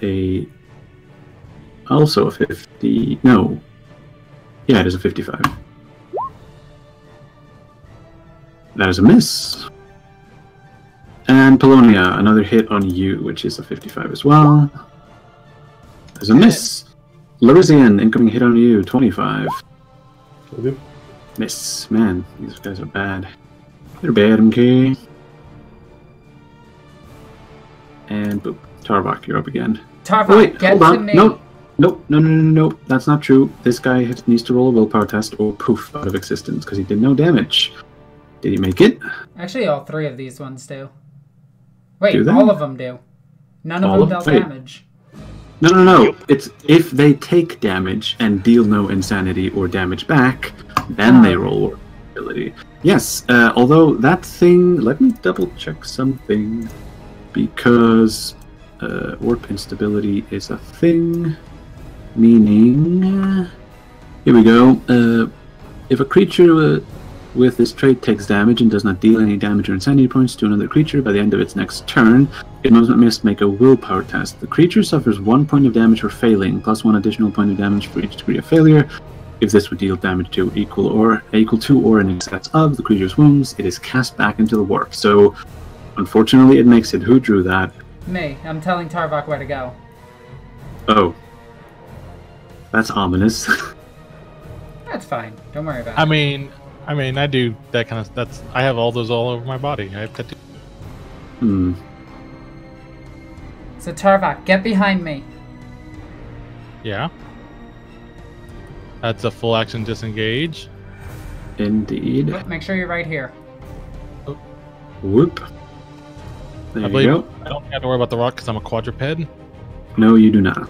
also a 50. No. Yeah, it is a 55. That is a miss. And Polonia, another hit on you, which is a 55 as well. There's a miss. Larisian, incoming hit on you, 25. Okay. Miss. Man, these guys are bad. They're bad, MK. And boop. Tarvok, you're up again. Tarvok, wait, get hold to on. me. Nope. No. That's not true. This guy needs to roll a willpower test or poof out of existence because he did no damage. Did he make it? Actually, all three of these ones do. Wait, Do they? all of them do. None of them dealt damage. No. It's if they take damage and deal no insanity or damage back, then they roll warp ability. Yes, although that thing, let me double check something, because warp instability is a thing, meaning, here we go, if a creature with this trait takes damage and does not deal any damage or insanity points to another creature by the end of its next turn, it must make a willpower test. The creature suffers 1 point of damage for failing, plus 1 additional point of damage for each degree of failure. If this would deal damage to equal to or in excess of the creature's wounds, it is cast back into the warp. So, unfortunately, it makes it. Who drew that? Me. I'm telling Tarvok where to go. Oh. That's ominous. That's fine. Don't worry about it. I mean, I do that kind of. I have all those all over my body. I have tattoos. So Tarvok, get behind me. Yeah. That's a full action disengage. Indeed. Oh, make sure you're right here. Whoop. There you go. I don't have to worry about the rock because I'm a quadruped. No, you do not.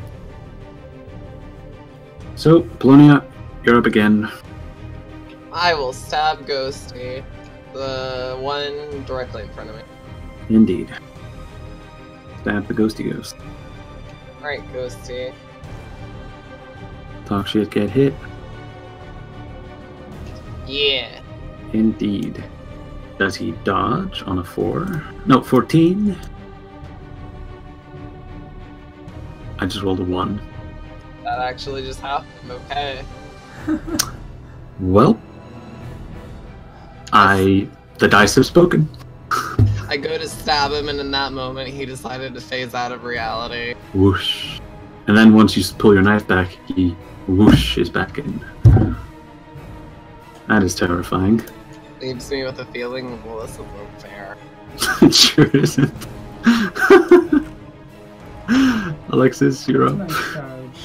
So, Polonia, you're up again. I will stab Ghosty, the one directly in front of me. Indeed. Stab the ghosty ghost. Alright, Ghosty. Talk shit, get hit. Yeah. Indeed. Does he dodge on a 4? No, 14. I just rolled a 1. That actually just happened. Okay. Well, the dice have spoken. I go to stab him, and in that moment, he decided to phase out of reality. Whoosh. And then once you pull your knife back, he whoosh is back in. That is terrifying. Leaves me with a feeling, well, this isn't fair. It sure isn't. Alexis, you're up. Charge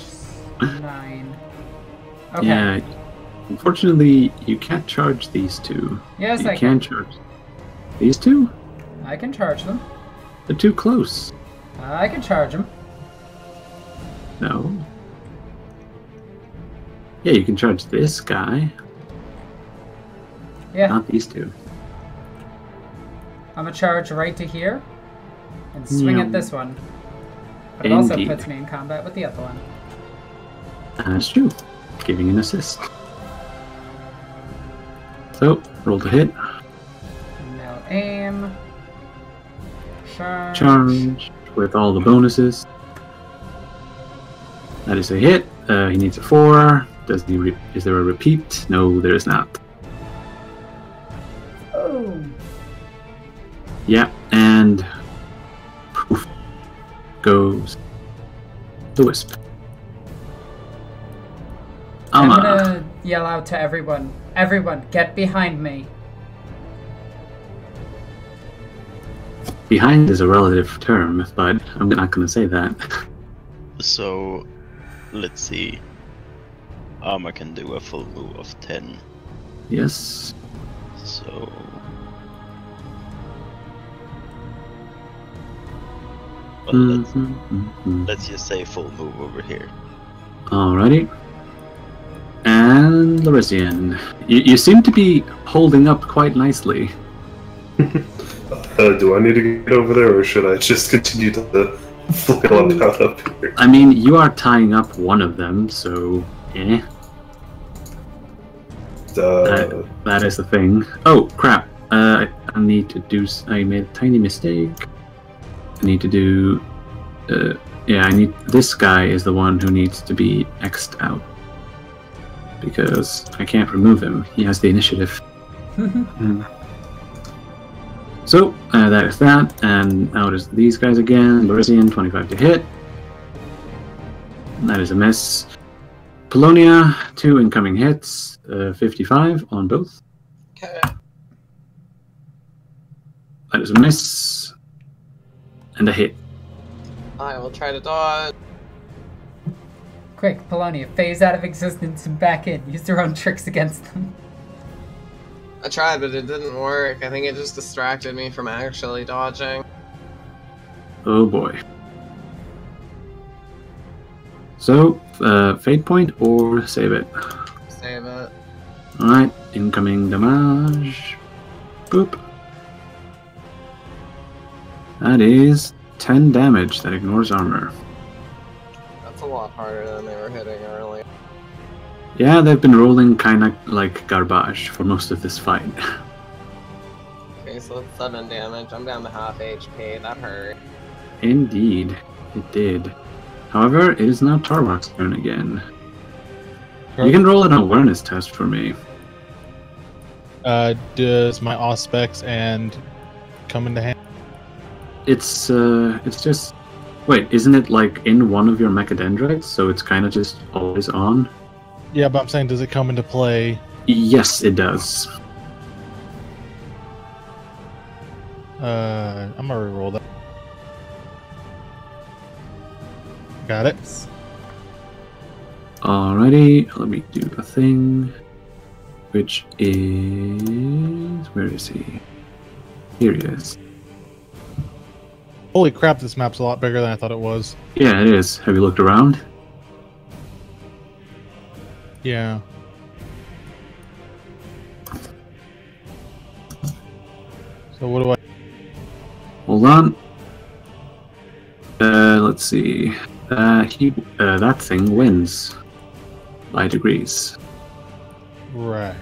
9. Okay. Yeah. Unfortunately, you can't charge these two. Yes, you I can. charge these two? I can charge them. They're too close. I can charge them. No. Yeah, you can charge this guy. Yeah. Not these two. I'm gonna charge right to here and swing at this one. But it Indeed. also puts me in combat with the other one. That's true. Giving an assist. So, roll to hit. Now aim. Charge. Charge with all the bonuses. That is a hit. He needs a 4. Is there a repeat? No, there is not. Oh. Yeah, and poof goes the wisp. I'm gonna yell out to everyone. Everyone, get behind me. Behind is a relative term, but I'm not going to say that. So, let's see. Armor can do a full move of 10. Yes. So. Well, let's just say full move over here. Alrighty. And Larisian, you seem to be holding up quite nicely. Do I need to get over there, or should I just continue to flail about up here? I mean, you are tying up one of them, so eh. That is the thing. Oh crap! I need to do. I made a tiny mistake. I need to do. Yeah, I need. This guy is the one who needs to be X'd out because I can't remove him. He has the initiative. So that is that, and now it is these guys again. Larisian, 25 to hit. That is a miss. Polonia, 2 incoming hits, 55 on both. Okay. That is a miss. And a hit. I will try to dodge. Quick, Polonia, phase out of existence and back in. Use their own tricks against them. I tried, but it didn't work. I think it just distracted me from actually dodging. Oh boy. So, fate point or save it? Save it. Alright, incoming damage. Boop. That is 10 damage that ignores armor. That's a lot harder than they were hitting earlier. Yeah, they've been rolling kinda like garbage for most of this fight. Okay, so it's 7 damage. I'm down to half HP. That hurt. Indeed, it did. However, it is now Tarwak's turn again. You can roll an awareness test for me. Does my auspex and come into hand? It's just... Wait, isn't it like in one of your mechadendrites, so it's kind of just always on? Yeah, but I'm saying, does it come into play? Yes, it does. I'm gonna reroll that. Got it. Alrighty, let me do the thing. Which is... Where is he? Here he is. Holy crap, this map's a lot bigger than I thought it was. Yeah, it is. Have you looked around? Yeah. So what do I... Hold on. Let's see. That thing wins by degrees. Right.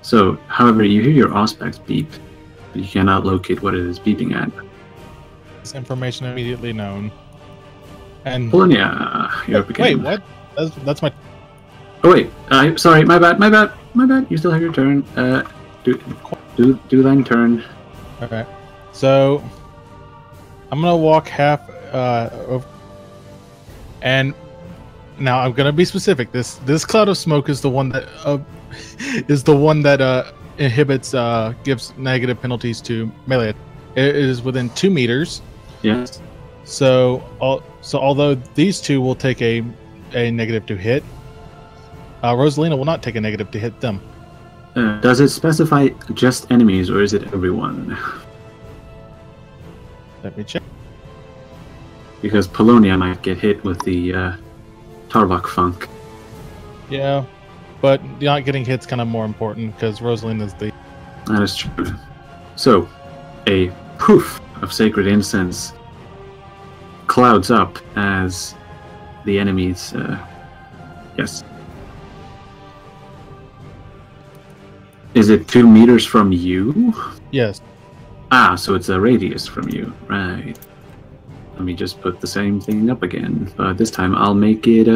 So, however, you hear your auspex beep, but you cannot locate what it is beeping at. This information immediately known. And Polonia, you're up again. wait, what? That's my... Oh wait, sorry, my bad. You still have your turn. Do thine turn. Okay. So I'm gonna walk half over, and now I'm gonna be specific. This cloud of smoke is the one that inhibits gives negative penalties to melee. It is within 2 meters. Yes. So although these two will take a negative to hit, Rosalina will not take a negative to hit them. Does it specify just enemies, or is it everyone? Let me check. Because Polonia might get hit with the Tarvok Funk. Yeah, but not getting hit's kind of more important because Rosalina's the... That is true. So, a poof of sacred incense clouds up as the enemies... yes. Is it 2 meters from you? Yes. Ah, so it's a radius from you. Right. Let me just put the same thing up again. But this time I'll make it,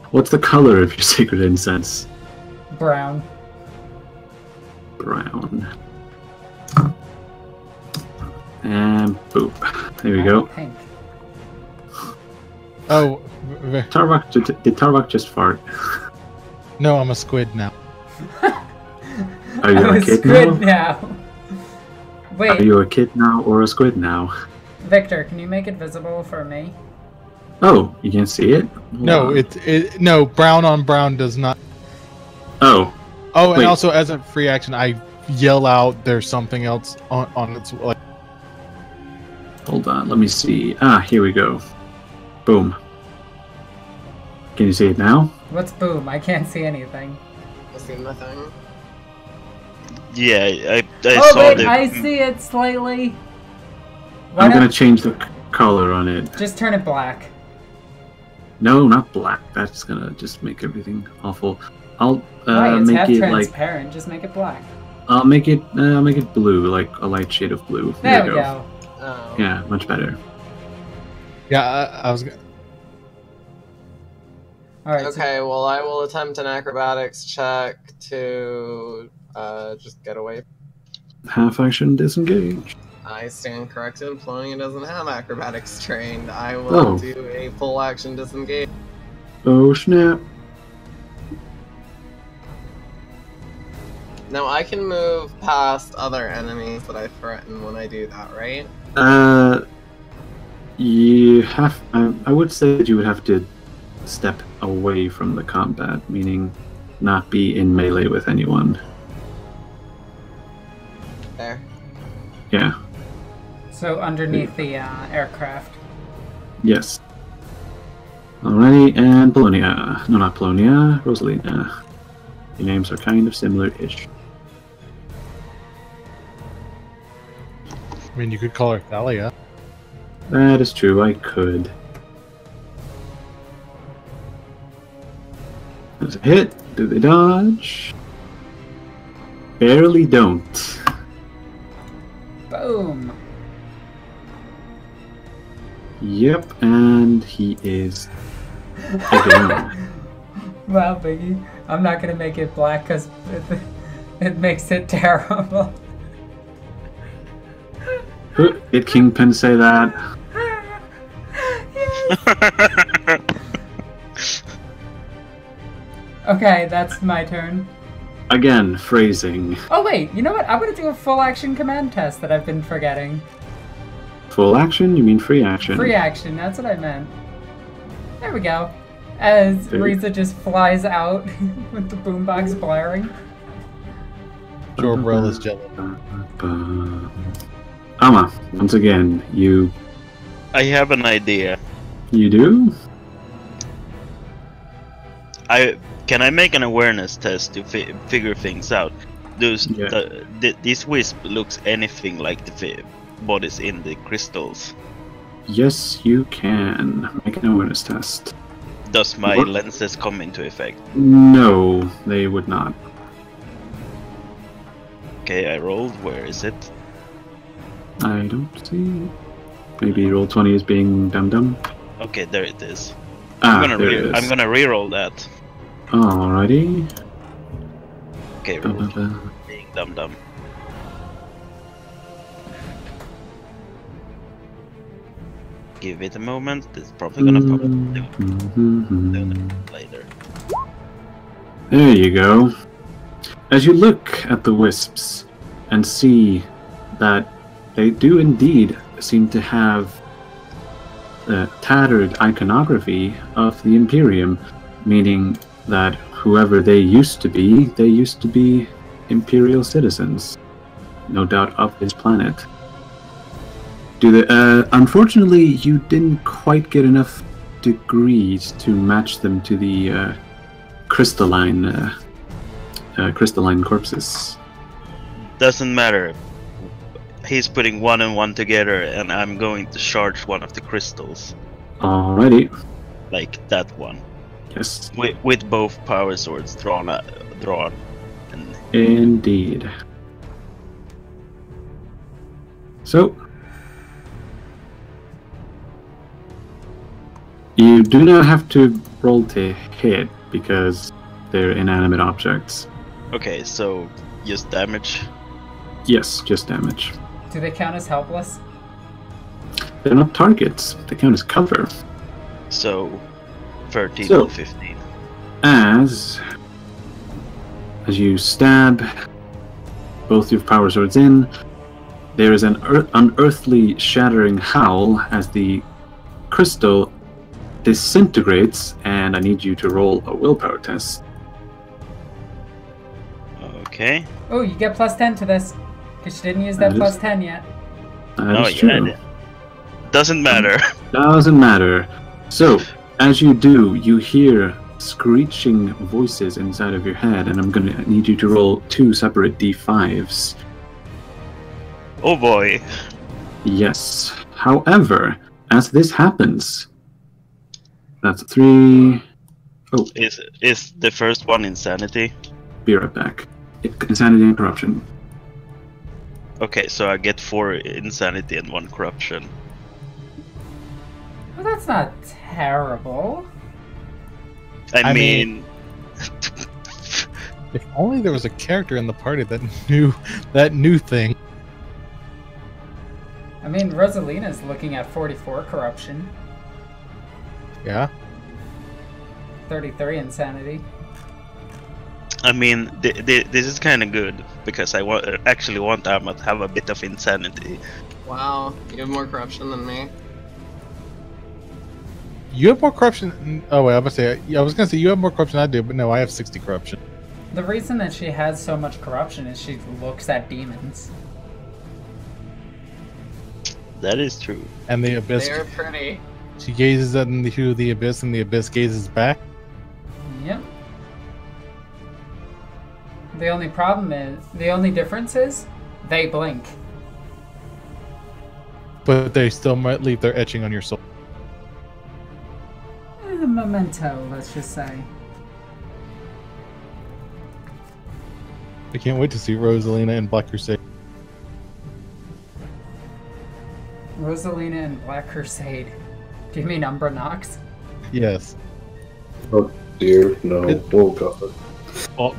what's the color of your sacred incense? Brown. Brown. And boop. There we go. Pink. Oh, Tarvok, did Tarvok just fart? no, I'm a squid now. Are you I'm a kid squid now? now. Are Wait, you a kid now or a squid now? Victor, can you make it visible for me? Oh, you can't see it? No, Wow. no, brown on brown does not. Oh, Oh, and Wait. also as a free action, I yell out there's something else on its like. Hold on, let me see. Ah, here we go. Boom. Can you see it now? What's boom? I can't see anything. I see nothing. Yeah, I Oh saw wait, the. I see it slightly. Why I'm gonna not change the color on it. just turn it black? No, not black. That's gonna just make everything awful. I'll Why? It's make half it like transparent. Just make it black. I'll make it blue, like a light shade of blue. There we go. Oh. Yeah, much better. Yeah, I was. All right. Okay, well, I will attempt an acrobatics check to just get away. Half action disengage. I stand corrected. Polonia doesn't have acrobatics trained. I will Oh. do a full action disengage. Oh snap! Now I can move past other enemies that I threaten when I do that, right? You have. I would say that you would have to step away from the combat, meaning not be in melee with anyone. There. Yeah. So underneath the aircraft. Yes. Alrighty, and Polonia. No, not Polonia. Rosalina. Your names are kind of similar-ish. I mean, you could call her Thalia. That is true, I could. There's a hit. Do they dodge? Barely don't. Boom. Yep, and he is down. Wow, Biggie. I'm not gonna make it black because it makes it terrible. Did Kingpin say that? Okay, that's my turn. Again, phrasing. Oh wait, you know what? I'm gonna do a full action command test that I've been forgetting. Full action? You mean free action? Free action, that's what I meant. There we go. As There- Riza just flies out with the boombox blaring. Jorbrell is jealous. Ama, once again, you I have an idea. do? Can I make an awareness test to figure things out? Yeah. This wisp looks anything like the bodies in the crystals. Yes, you can. Make an awareness test. Does my What? lenses come into effect? No, they would not. Okay, I rolled. Where is it? I don't see. Maybe roll 20 is being dum-dum. Okay, there it is. Ah, I'm there it is. gonna reroll that. Alrighty. Okay, roll Ba-ba-ba. being dum-dum. Give it a moment. It's probably gonna pop Mhm. later. There you go. As you look at the wisps and see that they do indeed seem to have tattered iconography of the Imperium, meaning that whoever they used to be Imperial citizens, no doubt of this planet. Unfortunately, you didn't quite get enough degrees to match them to the crystalline corpses. Doesn't matter. He's putting one and one together, and I'm going to charge one of the crystals, Alrighty. like that one, Yes, with both power swords drawn. And indeed. So, you do not have to roll to hit because they're inanimate objects. okay, so just damage. Yes, just damage. Do they count as helpless? They're not targets. They count as cover. So 13 So- or 15. As you stab both your power swords in, there is an unearthly shattering howl as the crystal disintegrates, and I need you to roll a willpower test. Okay. Oh, you get plus 10 to this. Because you didn't use that That plus is- 10 yet. That is true. Doesn't matter. Doesn't matter. So, as you do, you hear screeching voices inside of your head, and I'm gonna need you to roll 2 separate d5s. Oh boy. Yes. However, as this happens, that's 3. Oh, Is the first one insanity? be right back. Insanity and corruption. Okay, so I get 4 insanity and 1 corruption. Well, that's not terrible. I I mean, If only there was a character in the party that knew that new thing. I mean, Rosalina's looking at 44 corruption, Yeah. 33 insanity. I mean, this is kind of good because I actually want Amma to have a bit of insanity. Wow, you have more corruption than me. You have more corruption. Oh wait, I was gonna say you have more corruption than I do, but no, I have 60 corruption. The reason that she has so much corruption is she looks at demons. That is true. And the abyss. They are pretty. She gazes into the abyss, and the abyss gazes back. Yep. The only difference is, they blink. But they still might leave their etching on your soul. A memento, let's just say. I can't wait to see Rosalina and Black Crusade. Rosalina and Black Crusade. Do you mean Umbra Nox? Yes. Oh dear, no. Oh god.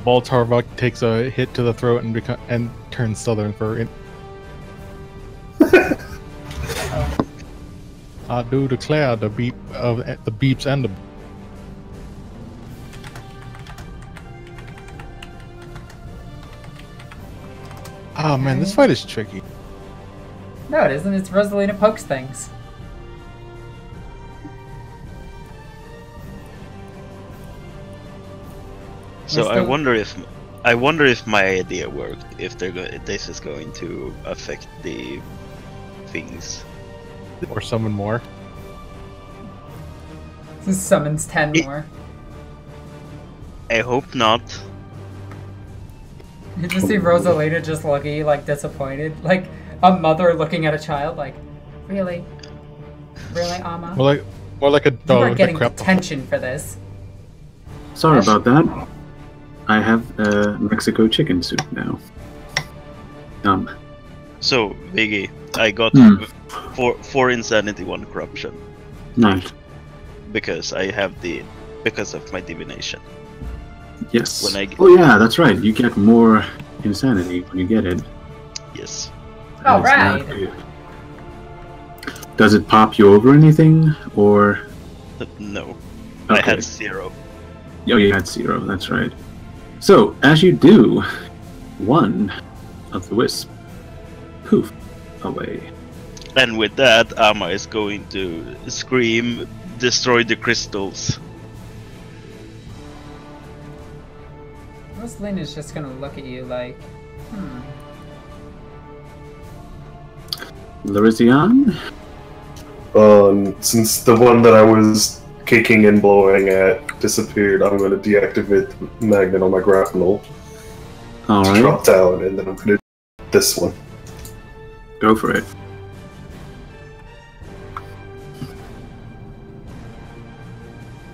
Baltarvok takes a hit to the throat and turns southern for it. I do declare the beeps and the. Oh man, this fight is tricky. No, it isn't. It's Rosalina pokes things. So We're I still- wonder if my idea worked. If this is going to affect the things. Or summon more. This summons 10 more. I hope not. You just see Rosalina just looking like disappointed, like a mother looking at a child, like, really, Amma? More like a You dog are with getting a crap. detention for this. Sorry about that. I have Mexico chicken soup now. So Viggy, I got four insanity, 1 corruption Nice. because of my divination. Yes. When I- Oh yeah, that's right. You get more insanity when you get it. Yes. All That is right. not good. Does it pop you over anything, or? No. I Okay. had 0. Oh, you had 0. That's right. So as you do, 1 of the wisps, poof, away. And with that, Amma is going to scream, "Destroy the crystals!" Rosalina's just gonna look at you like, Larizion? Since the one that I was kicking and blowing at disappeared, I'm going to deactivate the magnet on my grapnel. Alright, Drop down, and then I'm going to do this one. go for it.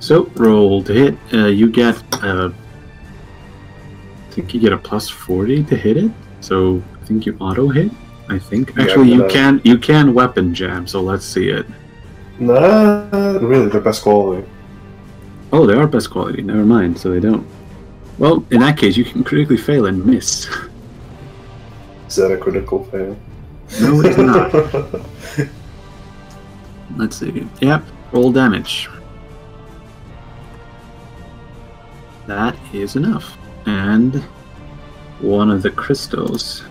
So, roll to hit. You get, I think you get a plus 40 to hit it. So, I think you auto hit. I think. Yeah, Actually, but, you can weapon jam. So let's see it. Not really the best quality. Oh, they are best quality. Never mind. So they don't. Well, in that case, you can critically fail and miss. Is that a critical fail? No, it's not. Let's see. Yep. Roll damage. That is enough. And one of the crystals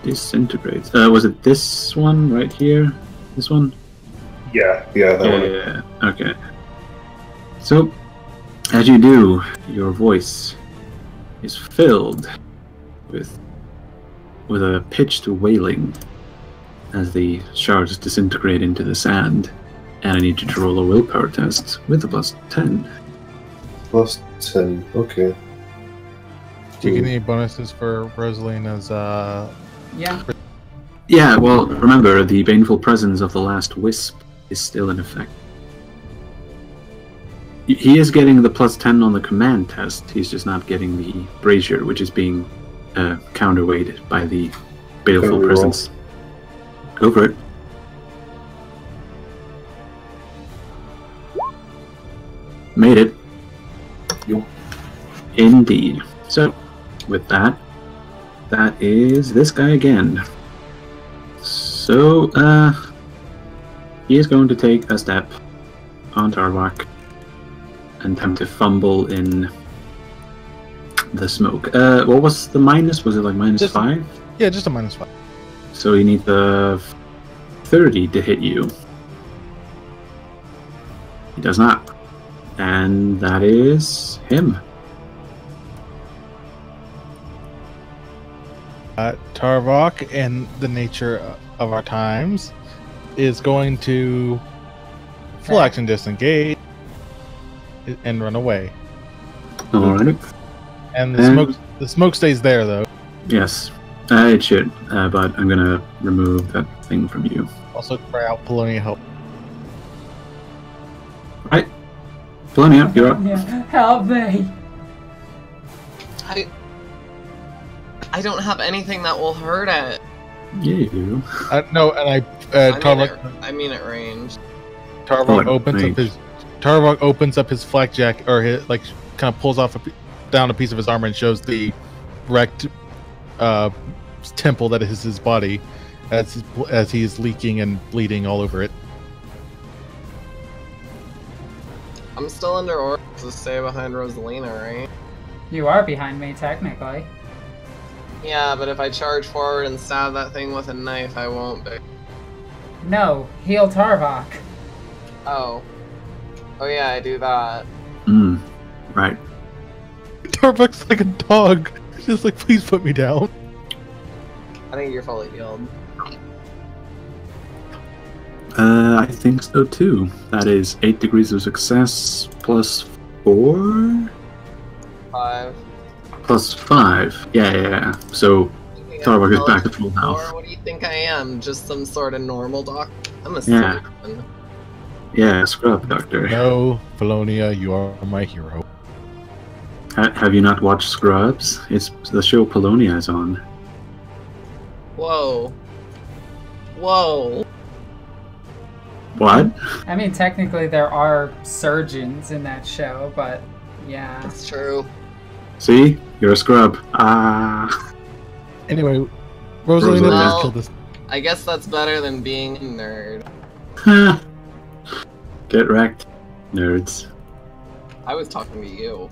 disintegrates. Was it this one right here? This one? Yeah, that one. Yeah. Okay. So, as you do, your voice is filled with a pitched wailing as the shards disintegrate into the sand. And I need you to roll a willpower test with a +10. +10, okay. Do you get any bonuses for Rosalina's, Yeah. Yeah, well, remember, the baneful presence of the last wisp is still in effect. He is getting the +10 on the command test, he's just not getting the brazier, which is being counterweighted by the baleful presence. Go for it. Made it. Yep. Indeed. So, with that, that is this guy again. So, he is going to take a step on Tarvok and attempt to fumble in the smoke. What was the minus? Was it like -5? Yeah, just a -5. So you need the 30 to hit you. He does not. And that is him. Tarvok, in the nature of our times, is going to full action disengage and run away. Alright. And the smoke stays there, though. Yes, it should, but I'm gonna remove that thing from you. Also, cry out, Polonia, help. Right. Polonia, you're up. Yeah. Help me! I don't have anything that will hurt it. Yeah, you do. No, and I mean at range. Tarvok Oh, opens up his flak jacket, or his, like, kind of pulls off down a piece of his armor and shows the wrecked temple that is his body, as he is leaking and bleeding all over it. I'm still under orders to stay behind Rosalina, right? You are behind me, technically. Yeah, but if I charge forward and stab that thing with a knife, I won't be. No, heal Tarvok. Oh. Oh yeah, I do that. Right. Tarvok's like a dog. He's just like, please put me down. I think you're fully healed. I think so too. That is 8 degrees of success +4? 5. +5. Yeah. So Tarvok is back at full health. What do you think I am? Just some sort of normal doctor? I'm a Yeah. citizen. Yeah, scrub doctor. No, Polonia, you are my hero. Have you not watched Scrubs? It's the show Polonia is on. Whoa. Whoa. What? I mean, technically there are surgeons in that show, but yeah. That's true. See? You're a scrub. Ah. Anyway, Rosalina Well, just killed this. I guess that's better than being a nerd. Get wrecked, nerds. I was talking to you.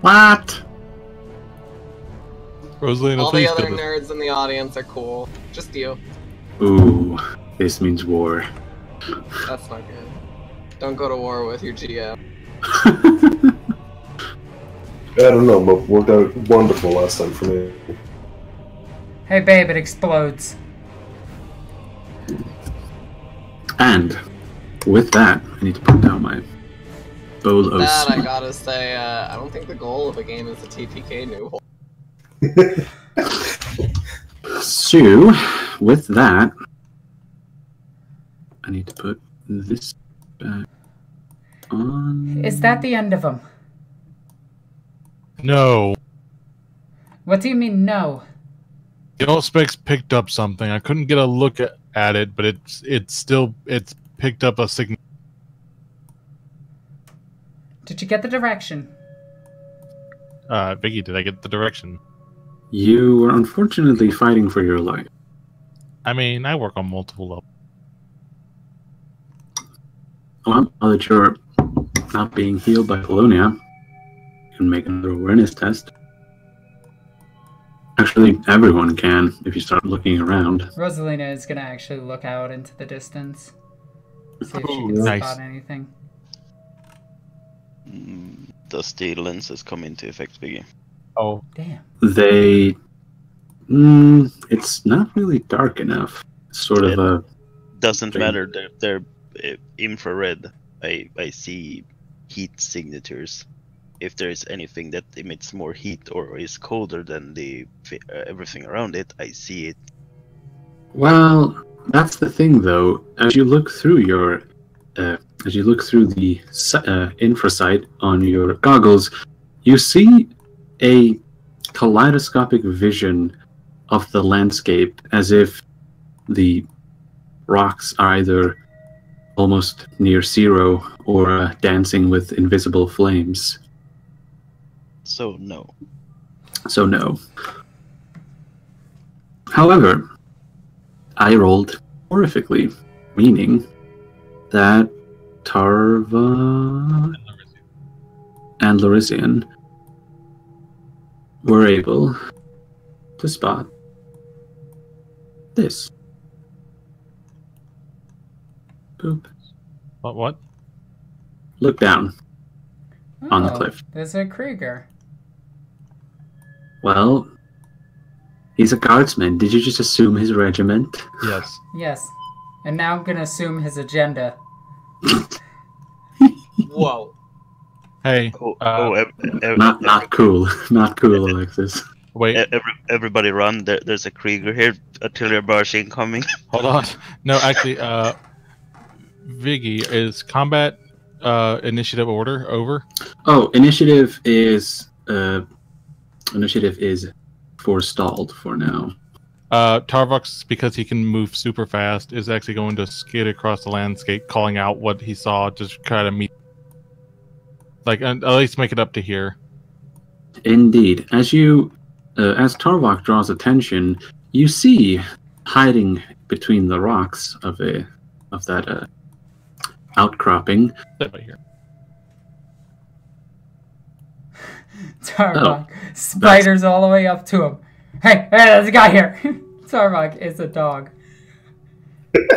What? Rosalina, All the please other kill this. nerds in the audience are cool. Just you. Ooh, this means war. That's not good. Don't go to war with your GM. I don't know, but worked out wonderful last time for me. Hey babe, it explodes. And with that, I need to put down my bowl of That, I smoke. gotta say, I don't think the goal of a game is a TPK new hole. So, with that, I need to put this back on. Is that the end of them? No. What do you mean, no? The specs picked up something. I couldn't get a look at it, but it's picked up a signal. Did you get the direction? Vicky, did I get the direction? You were unfortunately fighting for your life. I mean, I work on multiple levels. Well, now that you're not being healed by Polonia, you can make another awareness test. Actually, everyone can if you start looking around. Rosalina is gonna actually look out into the distance. See if she Ooh, can nice. spot anything. Does the lenses come into effect, Biggie? Oh, Damn. They It's not really dark enough. It's sort of a... Doesn't thing. matter. They're infrared. I see heat signatures. If there's anything that emits more heat or is colder than the everything around it, I see it. Well, that's the thing, though. As you look through your, as you look through the infrasight on your goggles, you see a kaleidoscopic vision of the landscape, as if the rocks are either almost near zero or dancing with invisible flames. So no. So no. However, I rolled horrifically, meaning that Tarva and Larisian were able to spot this. Boop. What? Look down on the cliff. There's a Krieger. Well, he's a guardsman. Did you just assume his regiment? Yes. Yes. And now I'm gonna assume his agenda. Whoa. Hey. Not cool. Not cool, Alexis. Wait. Everybody run! There's a Krieger here. Artillery barge incoming. Hold on. No, actually, Viggy, is combat initiative order over? Oh, initiative is forestalled for now. Tarvox, because he can move super fast, is actually going to skid across the landscape, calling out what he saw, just try to meet, like, at least make it up to here. Indeed, as Tarvok draws attention, you see hiding between the rocks of that outcropping. Right here. Tarvok spiders all the way up to him. Hey, there's a guy here. Tarvok is a dog.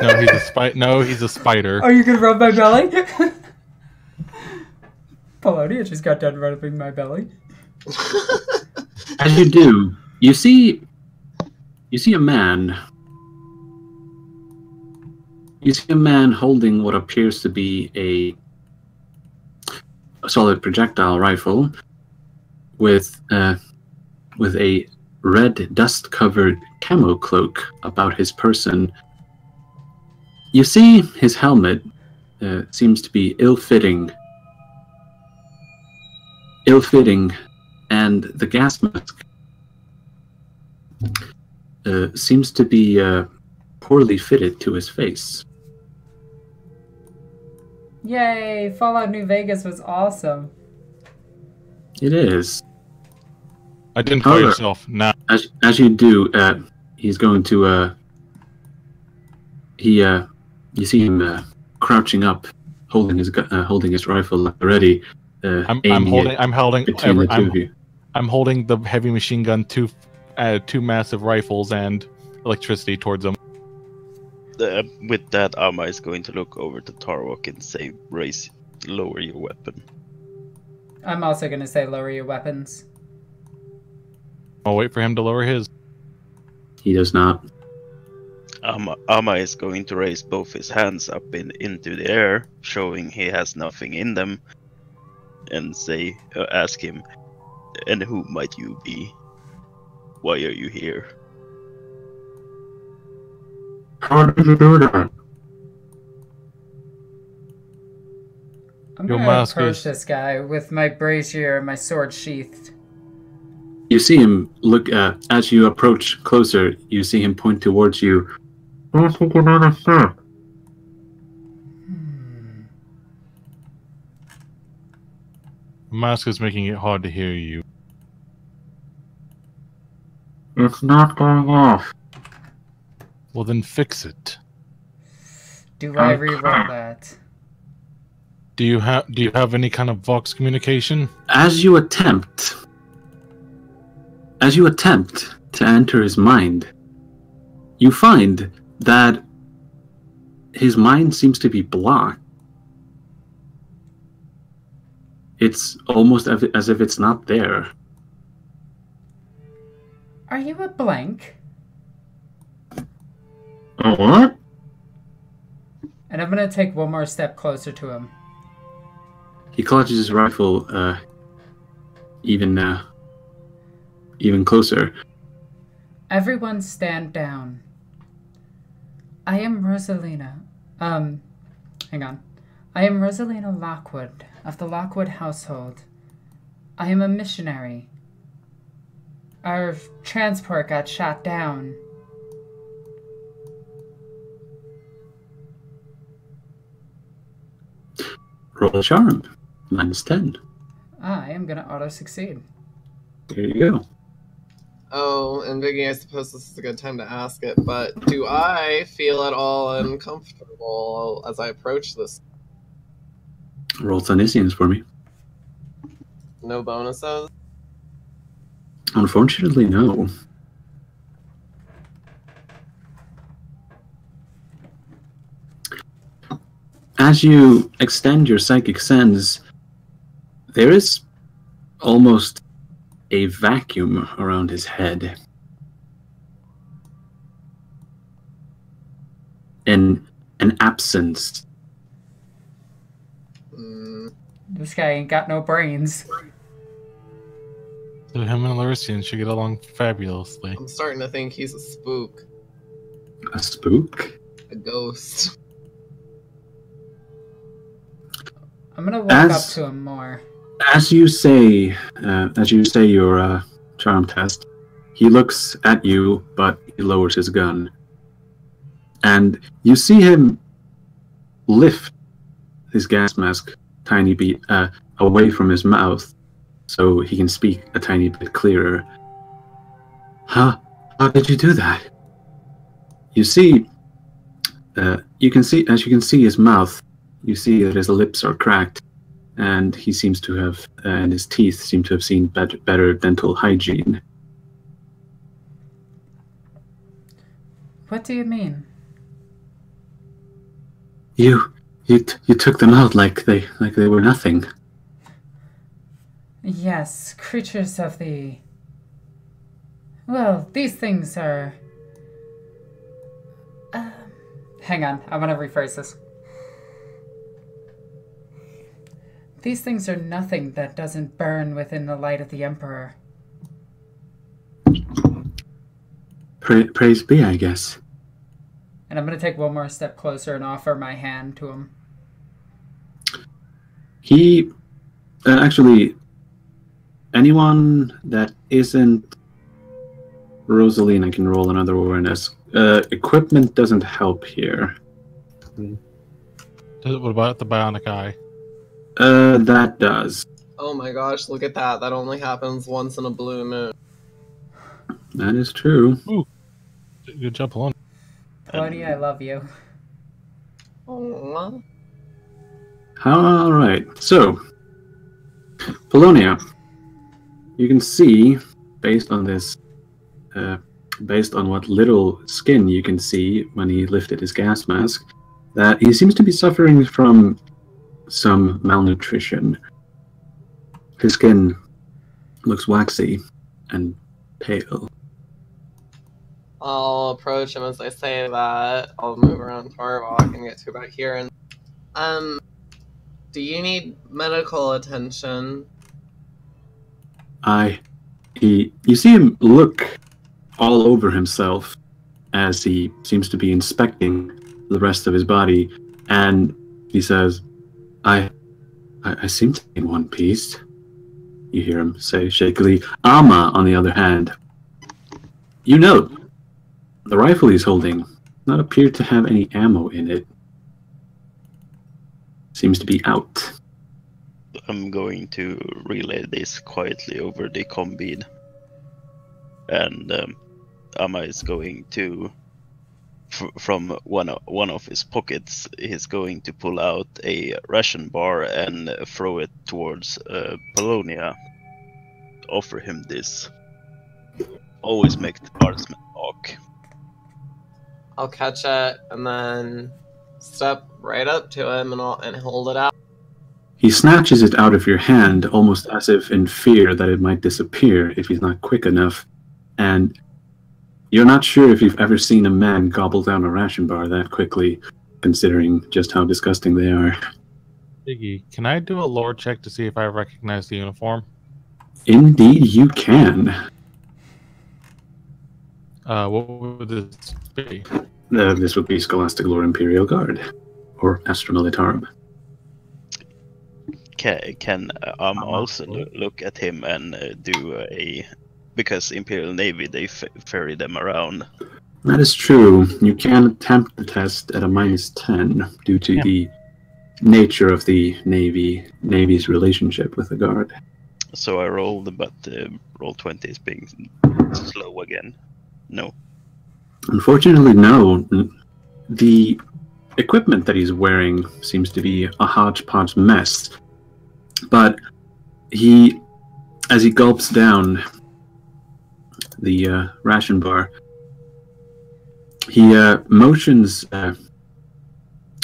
No, he's a spider. Are you gonna rub my belly? Polonius just got done rubbing my belly. As you do, you see a man. You see a man holding what appears to be a solid projectile rifle with a red dust-covered camo cloak about his person. You see his helmet seems to be ill-fitting, and the gas mask seems to be poorly fitted to his face. Yay! Fallout New Vegas was awesome. It is. Identify yourself now. As you do, he's going to. You see him crouching up, holding his rifle ready. I'm holding the heavy machine gun, two massive rifles and electricity towards them. With that, Amma is going to look over to Tarvok and say, lower your weapon. I'm also going to say lower your weapons. I'll wait for him to lower his. He does not. Amma is going to raise both his hands up into the air, showing he has nothing in them, and ask him, and who might you be? Why are you here? How did you do that? I'm going to approach this guy with my brazier and my sword sheathed. You see him look as you approach closer. You see him point towards you. The mask is making it hard to hear you. It's not going off. Well, then fix it. Do I reroll that? Do you have any kind of Vox communication? As you attempt to enter his mind, you find that his mind seems to be blocked. It's almost as if it's not there. Are you a blank? Oh, what? And I'm gonna take one more step closer to him. He clutches his rifle, even closer. Everyone stand down. I am Rosalina. Hang on. I am Rosalina Lockwood, of the Lockwood household. I am a missionary. Our transport got shot down. Roll a charm. -10. I am gonna auto-succeed. There you go. Oh, and Biggie, I suppose this is a good time to ask it, but do I feel at all uncomfortable as I approach this? Roll Tunisians for me. No bonuses? Unfortunately, no. As you extend your psychic sense, there is almost a vacuum around his head. An absence. This guy ain't got no brains. So him and Larician should get along fabulously. I'm starting to think he's a spook. A spook? A ghost. I'm gonna walk up to him more. As you say your charm test, he looks at you, but he lowers his gun. And you see him lift his gas mask tiny bit away from his mouth, so he can speak a tiny bit clearer. How did you do that? You see, as you can see his mouth, you see that his lips are cracked, and he seems to have, and his teeth seem to have seen better dental hygiene. What do you mean? You took them out like they were nothing. Yes, creatures of the... Well, these things are... Hang on, I want to rephrase this. These things are nothing that doesn't burn within the light of the Emperor. Praise be, I guess. And I'm going to take one more step closer and offer my hand to him. He... actually, anyone that isn't Rosalina can roll another awareness. Equipment doesn't help here. What about the bionic eye? That does. Oh my gosh, look at that. That only happens once in a blue moon. That is true. Ooh. Good job, Polon. Cody, I love you. Aww. All right. So, Polonia, you can see, based on this, based on what little skin you can see when he lifted his gas mask, that he seems to be suffering from some malnutrition. His skin looks waxy and pale. I'll approach him as I say that. I'll move around far while I can get to about here. And do you need medical attention? You see him look all over himself as he seems to be inspecting the rest of his body, and he says, I seem to be in one piece. You hear him say shakily. Amma, on the other hand, you note the rifle he's holding does not appear to have any ammo in it. Seems to be out. I'm going to relay this quietly over the combine, and Amma is going to, from one of his pockets, he's going to pull out a ration bar and throw it towards Polonia. Offer him this. Always make the guardsman talk. I'll catch it and then step right up to him and hold it out. He snatches it out of your hand, almost as if in fear that it might disappear if he's not quick enough. and you're not sure if you've ever seen a man gobble down a ration bar that quickly, considering just how disgusting they are. Iggy, can I do a lore check to see if I recognize the uniform? Indeed, you can. What would this be? This would be Scholastic Lore Imperial Guard, or Astra Militarum. Can also look at him and do a... Because Imperial Navy, they ferry them around. That is true. You can attempt the test at a -10 due to the nature of the Navy's relationship with the Guard. So I rolled, but roll 20 is being slow again. No. Unfortunately, no. The equipment that he's wearing seems to be a hodgepodge mess. But as he gulps down the ration bar, he motions.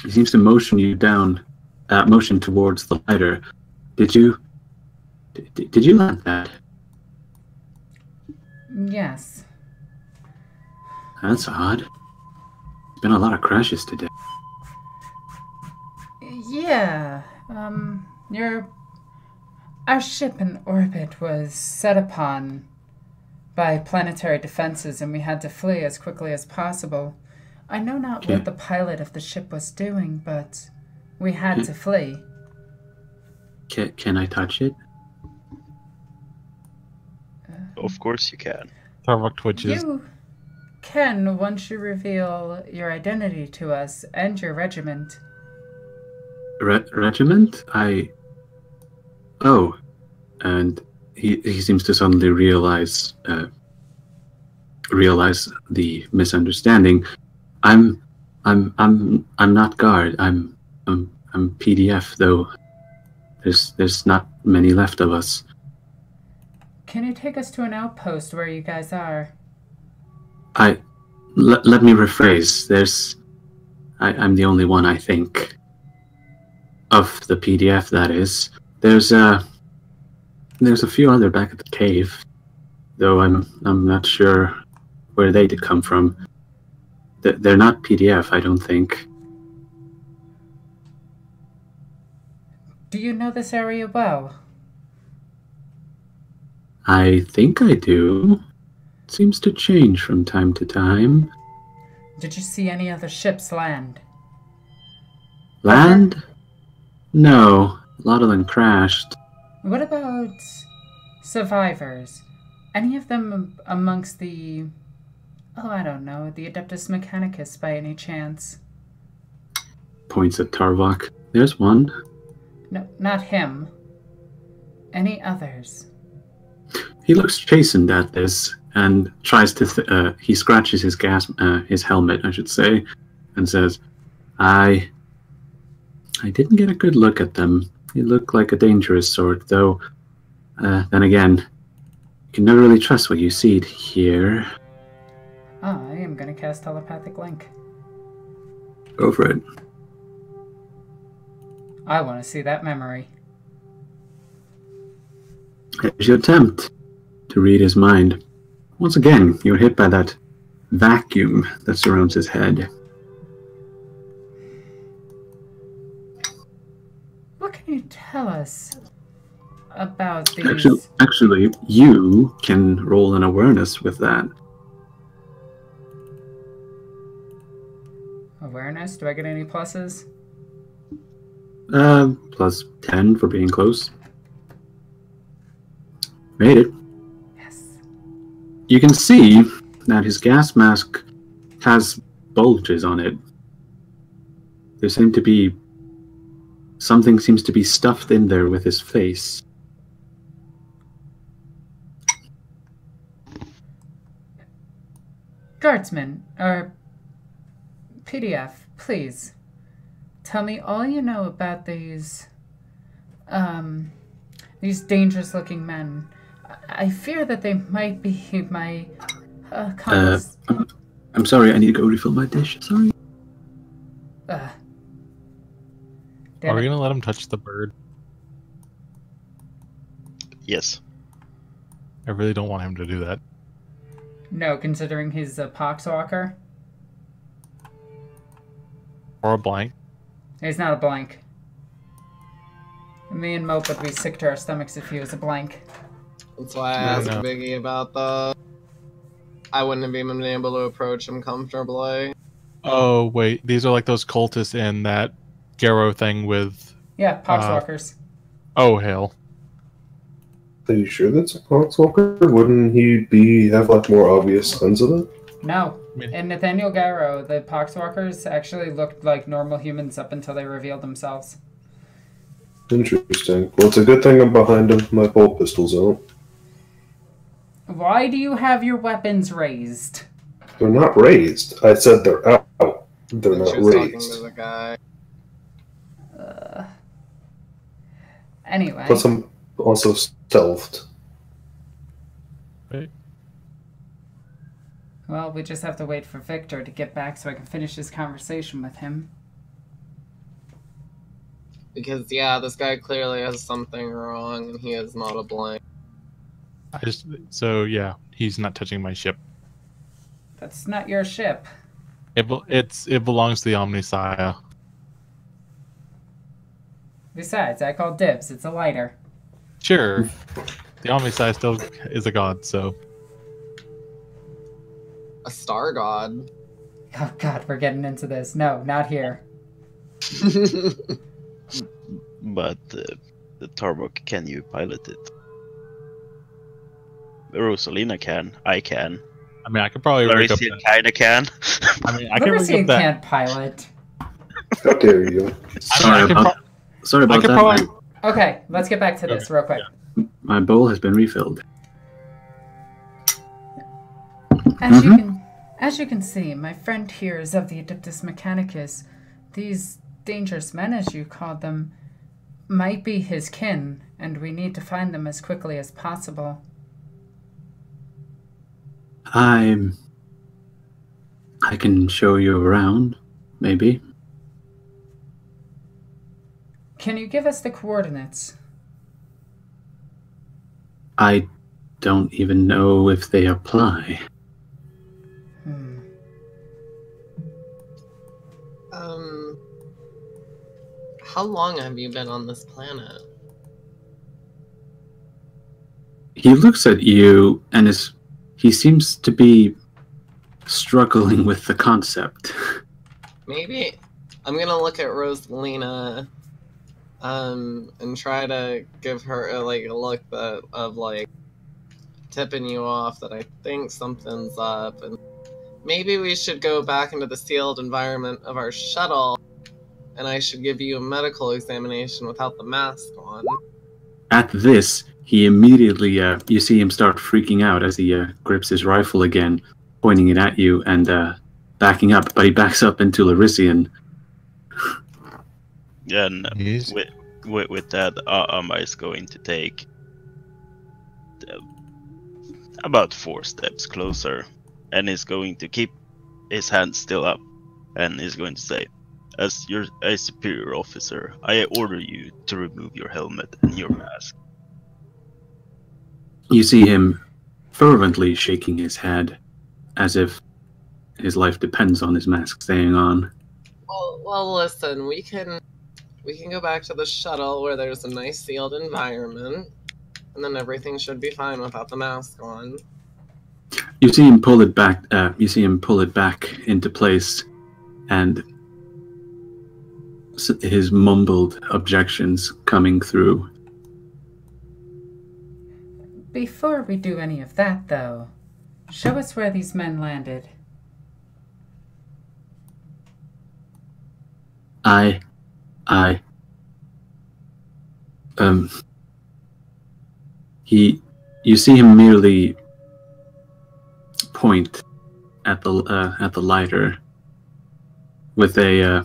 He seems to motion you down, motion towards the lighter. Did you land that? Yes. That's odd. There's been a lot of crashes today. Yeah. Our ship in orbit was set upon by planetary defenses, and we had to flee as quickly as possible. I know not what the pilot of the ship was doing, but we had to flee. Can I touch it? Of course you can. Tarvok twitches. You can once you reveal your identity to us and your regiment. Regiment? Oh, and he seems to suddenly realize the misunderstanding. I'm not guard. I'm PDF, though. There's not many left of us. Can you take us to an outpost where you guys are? Let me rephrase. I'm the only one, I think, of the PDF. That is. There's a few other back at the cave, though I'm not sure where they did come from. They're not PDF, I don't think. Do you know this area well? I think I do. It seems to change from time to time. Did you see any other ships land? Land? No. A lot of them crashed. What about survivors? Any of them amongst the... Oh, I don't know, the Adeptus Mechanicus by any chance? Points at Tarvok. There's one. No, not him. Any others? He looks chastened at this and tries to. He scratches his his helmet, I should say, and says, "I didn't get a good look at them. He looked like a dangerous sort, though. Then again, you can never really trust what you see here." I am gonna cast Telepathic Link. Go for it. I want to see that memory. As you attempt to read his mind, once again, you're hit by that vacuum that surrounds his head. What can you tell us about these? Actually, you can roll an awareness with that. Awareness? Do I get any pluses? Plus 10 for being close. Made it. Yes. You can see that his gas mask has bulges on it. There seem to be... Something seems to be stuffed in there with his face. Guardsman, or PDF, please. Tell me all you know about these dangerous-looking men. I fear that they might be my colleagues. I'm sorry, I need to go refill my dish. Sorry. Are we going to let him touch the bird? Yes. I really don't want him to do that. No, considering he's a poxwalker. Or a blank. He's not a blank. Me and Mope would be sick to our stomachs if he was a blank. That's why I asked Biggie about the... I wouldn't have even been able to approach him comfortably. Oh, wait. These are like those cultists in that Garrow thing with... Yeah, poxwalkers. Oh, hell. Are you sure that's a Poxwalker? Wouldn't he have like more obvious signs of it? No. In Nathaniel Garrow, the poxwalkers actually looked like normal humans up until they revealed themselves. Interesting. Well, it's a good thing I'm behind him. My bolt pistol's out. Why do you have your weapons raised? They're not raised. I said they're out. They're not Talking raised. to the guy. Anyway. Plus, I'm also stealthed. Wait. Well, we just have to wait for Victor to get back so I can finish this conversation with him. Because, yeah, this guy clearly has something wrong, and he is not a blank. So, yeah, he's not touching my ship. That's not your ship. It belongs to the Omnissiah. Besides, I call dibs. It's a lighter. Sure. The Omnissiah still is a god, so... A star god. Oh god, we're getting into this. No, not here. But the Tarbok, can you pilot it? Rosalina can. I can. I mean, I could probably rig up Larisian kinda can. I mean, I can rig Larisian up that. can't pilot. How dare you? Sorry about that. Probably... Okay, let's get back to this real quick. My bowl has been refilled. As you can see, my friend here is of the Adeptus Mechanicus. These dangerous men, as you called them, might be his kin, and we need to find them as quickly as possible. I can show you around, maybe. Can you give us the coordinates? I don't even know if they apply. How long have you been on this planet? He looks at you and he seems to be struggling with the concept. Maybe I'm gonna look at Rosalina, and try to give her a look of tipping you off that I think something's up, and maybe we should go back into the sealed environment of our shuttle, and I should give you a medical examination without the mask on. At this, he immediately, you see him start freaking out as he grips his rifle again, pointing it at you and backing up, but he backs up into Larisian. And with that, Amma is going to take about 4 steps closer, and is going to keep his hand still up, and is going to say, "As a superior officer, I order you to remove your helmet and your mask." You see him fervently shaking his head, as if his life depends on his mask staying on. Well, listen, we can go back to the shuttle where there's a nice sealed environment, and then everything should be fine without the mask on. You see him pull it back. Into place, and his mumbled objections coming through. Before we do any of that, though, show us where these men landed. You see him merely point at the lighter with a,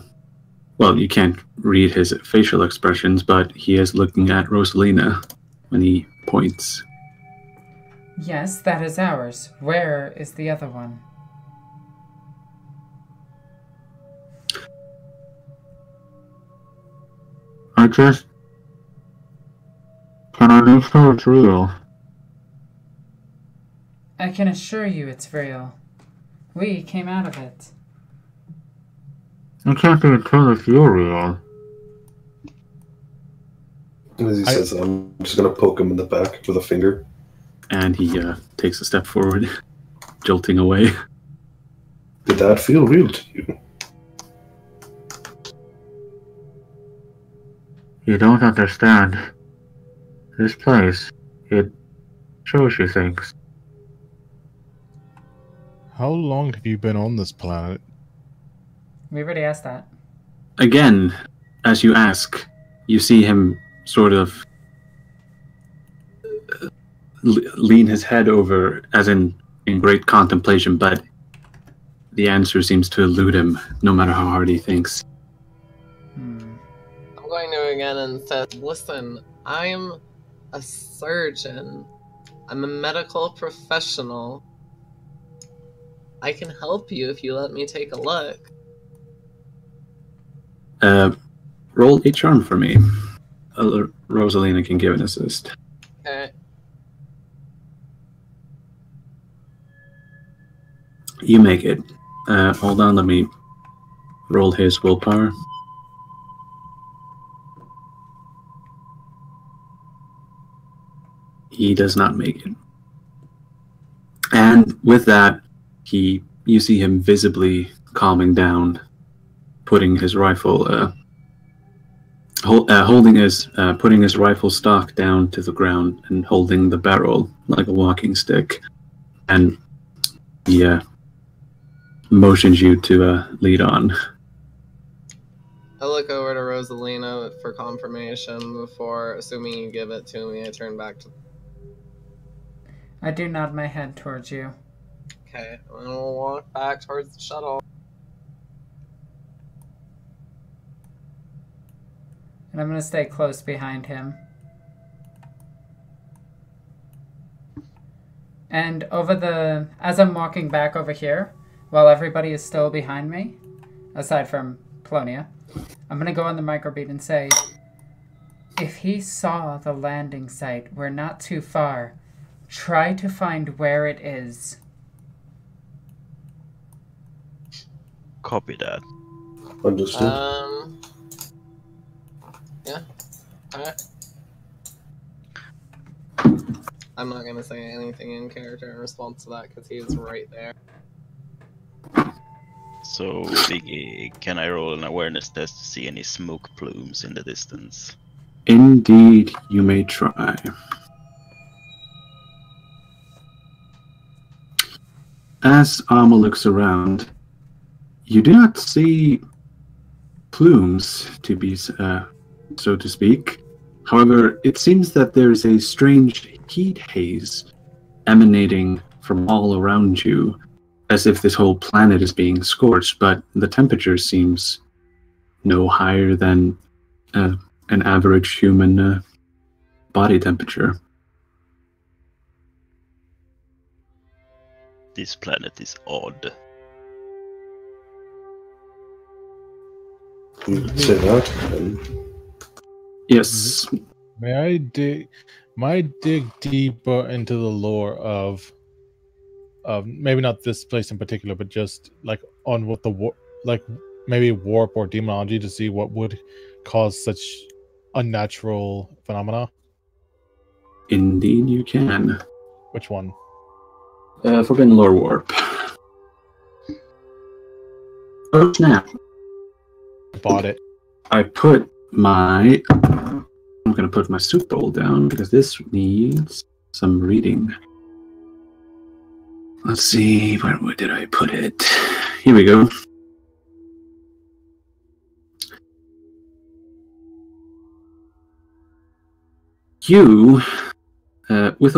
well, you can't read his facial expressions, but he is looking at Rosalina when he points. Yes, that is ours. Where is the other one? Can I make sure it's real? I can assure you it's real. We came out of it. I can't even tell if you're real. As he says, I'm just gonna poke him in the back with a finger. And he takes a step forward, jolting away. Did that feel real to you? You don't understand. This place, it shows you things. How long have you been on this planet? We already asked that. Again, as you ask, you see him sort of lean his head over, as in great contemplation, but the answer seems to elude him, no matter how hard he thinks. I'm going to again and say, listen, I'm a surgeon. I'm a medical professional. I can help you if you let me take a look. Roll a charm for me. Rosalina can give an assist. Okay. You make it. Hold on, let me roll his willpower. He does not make it. And with that, you see him visibly calming down, putting his rifle, putting his rifle stock down to the ground and holding the barrel like a walking stick, and he motions you to lead on. I look over to Rosalina for confirmation before, assuming you give it to me, I turn back to... I do nod my head towards you. Okay, and we'll walk back towards the shuttle. And I'm going to stay close behind him. And as I'm walking back over here, while everybody is still behind me, aside from Polonia, I'm going to go on the microbeat and say, if he saw the landing site, we're not too far. Try to find where it is. Copy that. Understood. Yeah. Alright. I'm not gonna say anything in character in response to that because he is right there. So, Biggie, can I roll an awareness test to see any smoke plumes in the distance? Indeed, you may try. As Alma looks around, you do not see plumes, to be so to speak. However, it seems that there is a strange heat haze emanating from all around you, as if this whole planet is being scorched, but the temperature seems no higher than an average human body temperature. This planet is odd. Say that. Yes. May I dig deeper into the lore of maybe not this place in particular, but just like on what maybe warp or demonology to see what would cause such unnatural phenomena? Indeed, you can. Which one? Forbidden Lore Warp. Oh snap! Bought it. I'm gonna put my soup bowl down because this needs some reading. Let's see, where did I put it? Here we go. You, with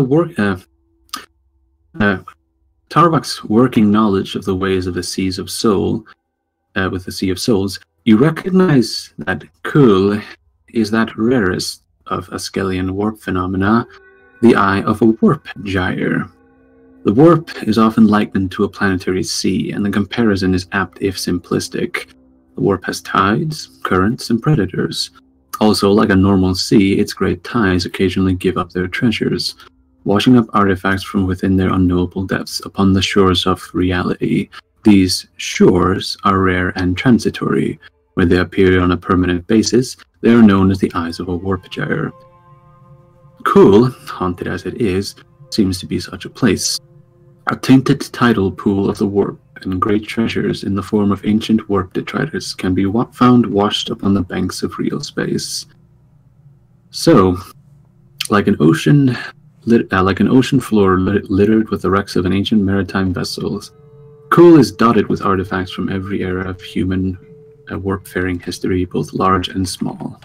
Tarvak's working knowledge of the ways of the Seas of Soul, with the Sea of Souls, you recognize that Kulle is that rarest of Askelian warp phenomena, the eye of a warp gyre. The warp is often likened to a planetary sea, and the comparison is apt if simplistic. The warp has tides, currents, and predators. Also, like a normal sea, its great tides occasionally give up their treasures. washing up artifacts from within their unknowable depths upon the shores of reality. These shores are rare and transitory. When they appear on a permanent basis, they are known as the Eyes of a Warp Gyre. Kulle, haunted as it is, seems to be such a place. A tainted tidal pool of the warp, and great treasures in the form of ancient warp detritus can be found washed upon the banks of real space. So, like an ocean floor littered with the wrecks of an ancient maritime vessels, Kulle is dotted with artifacts from every era of human warp-faring history, both large and small.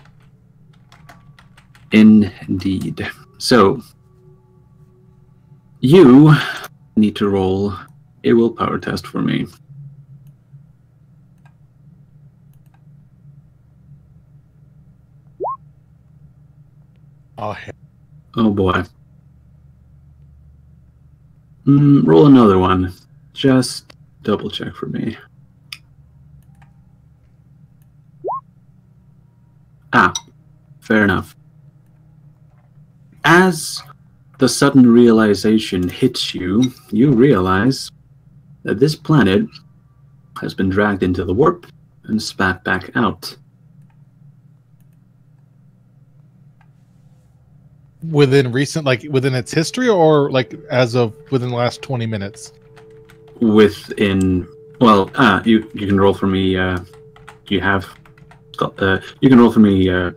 Indeed. So, you need to roll a willpower test for me. Oh boy. Roll another one. Just double check for me. Fair enough. As the sudden realization hits you, you realize that this planet has been dragged into the warp and spat back out. Within recent, within its history, or as of within the last 20 minutes? Within, you can roll for me, you can roll for me,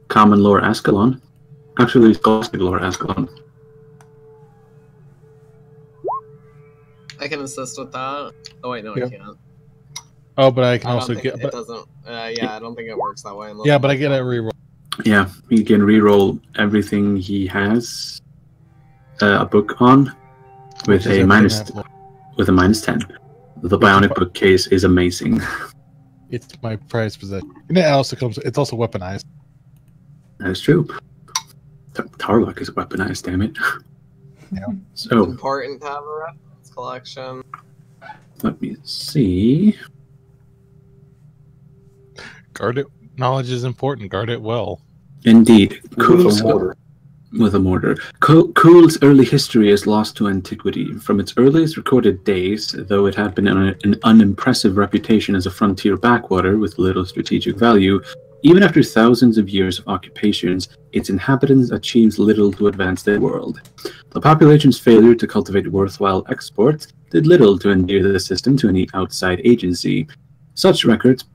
Common Lore Ascalon. Actually, Scholastic Lore Ascalon. I can assist with that. Oh wait, no, I can't. Oh, but I can also get. It doesn't. Yeah, I don't think it works that way. Yeah, but I get a reroll. Yeah, he can reroll everything he has a book on with a minus 10. The bionic bookcase is amazing. It's my prized possession. And it also it's also weaponized. That is true. Tarlock is weaponized, damn it. Yeah. So it's important to have a reference collection. Let me see. Guard it. Knowledge is important. Guard it well. Indeed. With a mortar. Kulle's early history is lost to antiquity. From its earliest recorded days, though it had been an unimpressive reputation as a frontier backwater with little strategic value, even after thousands of years of occupations, its inhabitants achieved little to advance their world. The population's failure to cultivate worthwhile exports did little to endear the system to any outside agency. Such records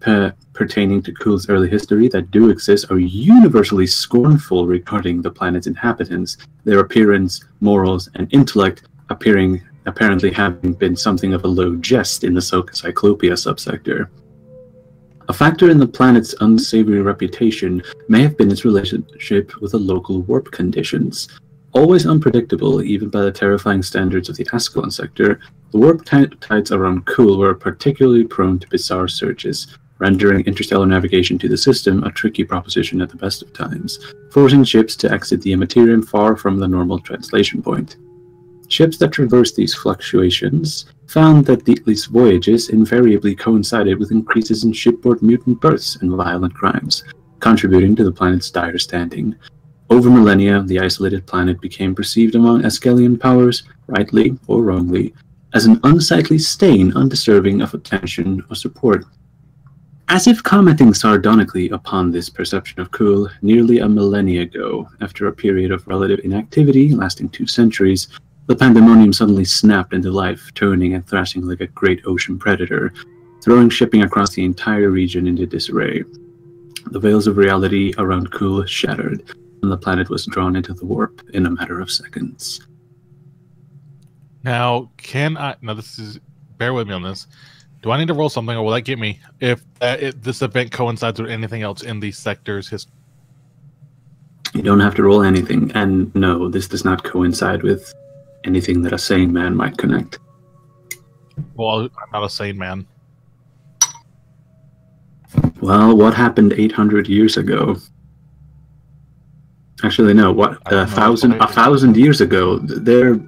pertaining to Kulle's early history that do exist are universally scornful regarding the planet's inhabitants, their appearance, morals, and intellect apparently having been something of a low jest in the Cyclopia subsector. A factor in the planet's unsavory reputation may have been its relationship with the local warp conditions. Always unpredictable, even by the terrifying standards of the Ascalon sector, the warp tides around Kulle were particularly prone to bizarre surges, rendering interstellar navigation to the system a tricky proposition at the best of times, forcing ships to exit the immaterium far from the normal translation point. Ships that traversed these fluctuations found that these voyages invariably coincided with increases in shipboard mutant births and violent crimes, contributing to the planet's dire standing. Over millennia, the isolated planet became perceived among Ascalian powers, rightly or wrongly, as an unsightly stain undeserving of attention or support. As if commenting sardonically upon this perception of Kulle, nearly a millennia ago, after a period of relative inactivity lasting 2 centuries, the pandemonium suddenly snapped into life, turning and thrashing like a great ocean predator, throwing shipping across the entire region into disarray. The veils of reality around Kulle shattered, and the planet was drawn into the warp in a matter of seconds. Now, bear with me on this. Do I need to roll something, or will that get me if this event coincides with anything else in the sector's history? You don't have to roll anything, and no, this does not coincide with anything that a sane man might connect. Well, I'm not a sane man. Well, what happened 800 years ago? Actually, no. What a thousand years ago? There,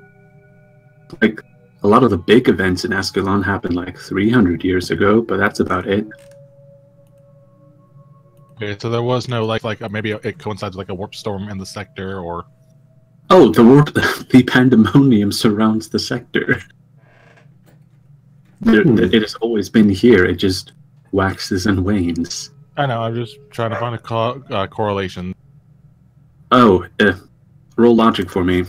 a lot of the big events in Ascalon happened 300 years ago, but that's about it. Okay, so there was no maybe it coincides with a warp storm in the sector, or Oh, the pandemonium surrounds the sector. It has always been here. It just waxes and wanes. I know. I'm just trying to find a correlation. Oh, roll logic for me.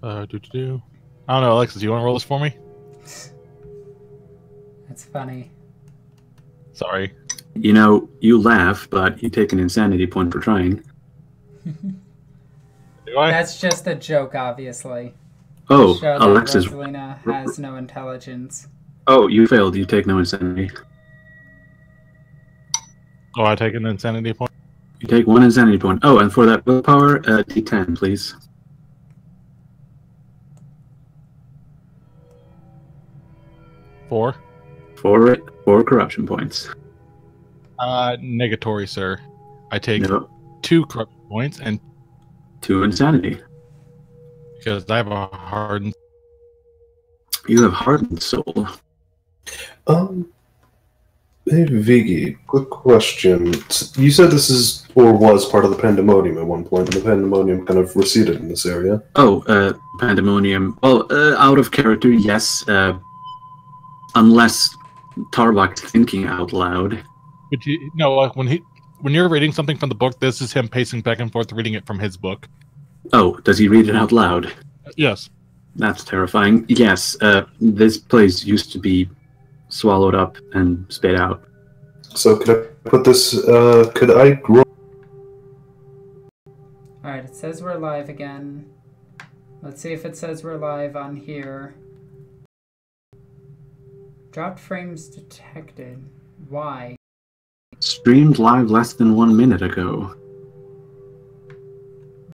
I don't know, Alexis. You want to roll this for me? That's funny. Sorry. You know, you laugh, but you take an insanity point for trying. Do I? That's just a joke, obviously. Oh, Show that Alexis. Rosalina has no intelligence. Oh, you failed. You take no insanity. Oh, I take an insanity point. You take 1 insanity point. Oh, and for that willpower, D10, please. 4. 4 corruption points. Negatory, sir. I take No, 2 corruption points and 2 insanity. because I have a hardened. You have hardened soul. Hey, Viggy, quick question. You said this is, or was, part of the Pandemonium at one point, and the Pandemonium kind of receded in this area. Oh, pandemonium. Well, out of character, yes. Unless Tarbak's thinking out loud. But like when you're reading something from the book, this is him pacing back and forth reading it from his book. Oh, does he read it out loud? Yes. That's terrifying. Yes, this place used to be swallowed up and spit out. So could I put this, could I grow? Alright, it says we're live again. Let's see if it says we're live on here. Dropped frames detected. Why? Streamed live less than 1 minute ago.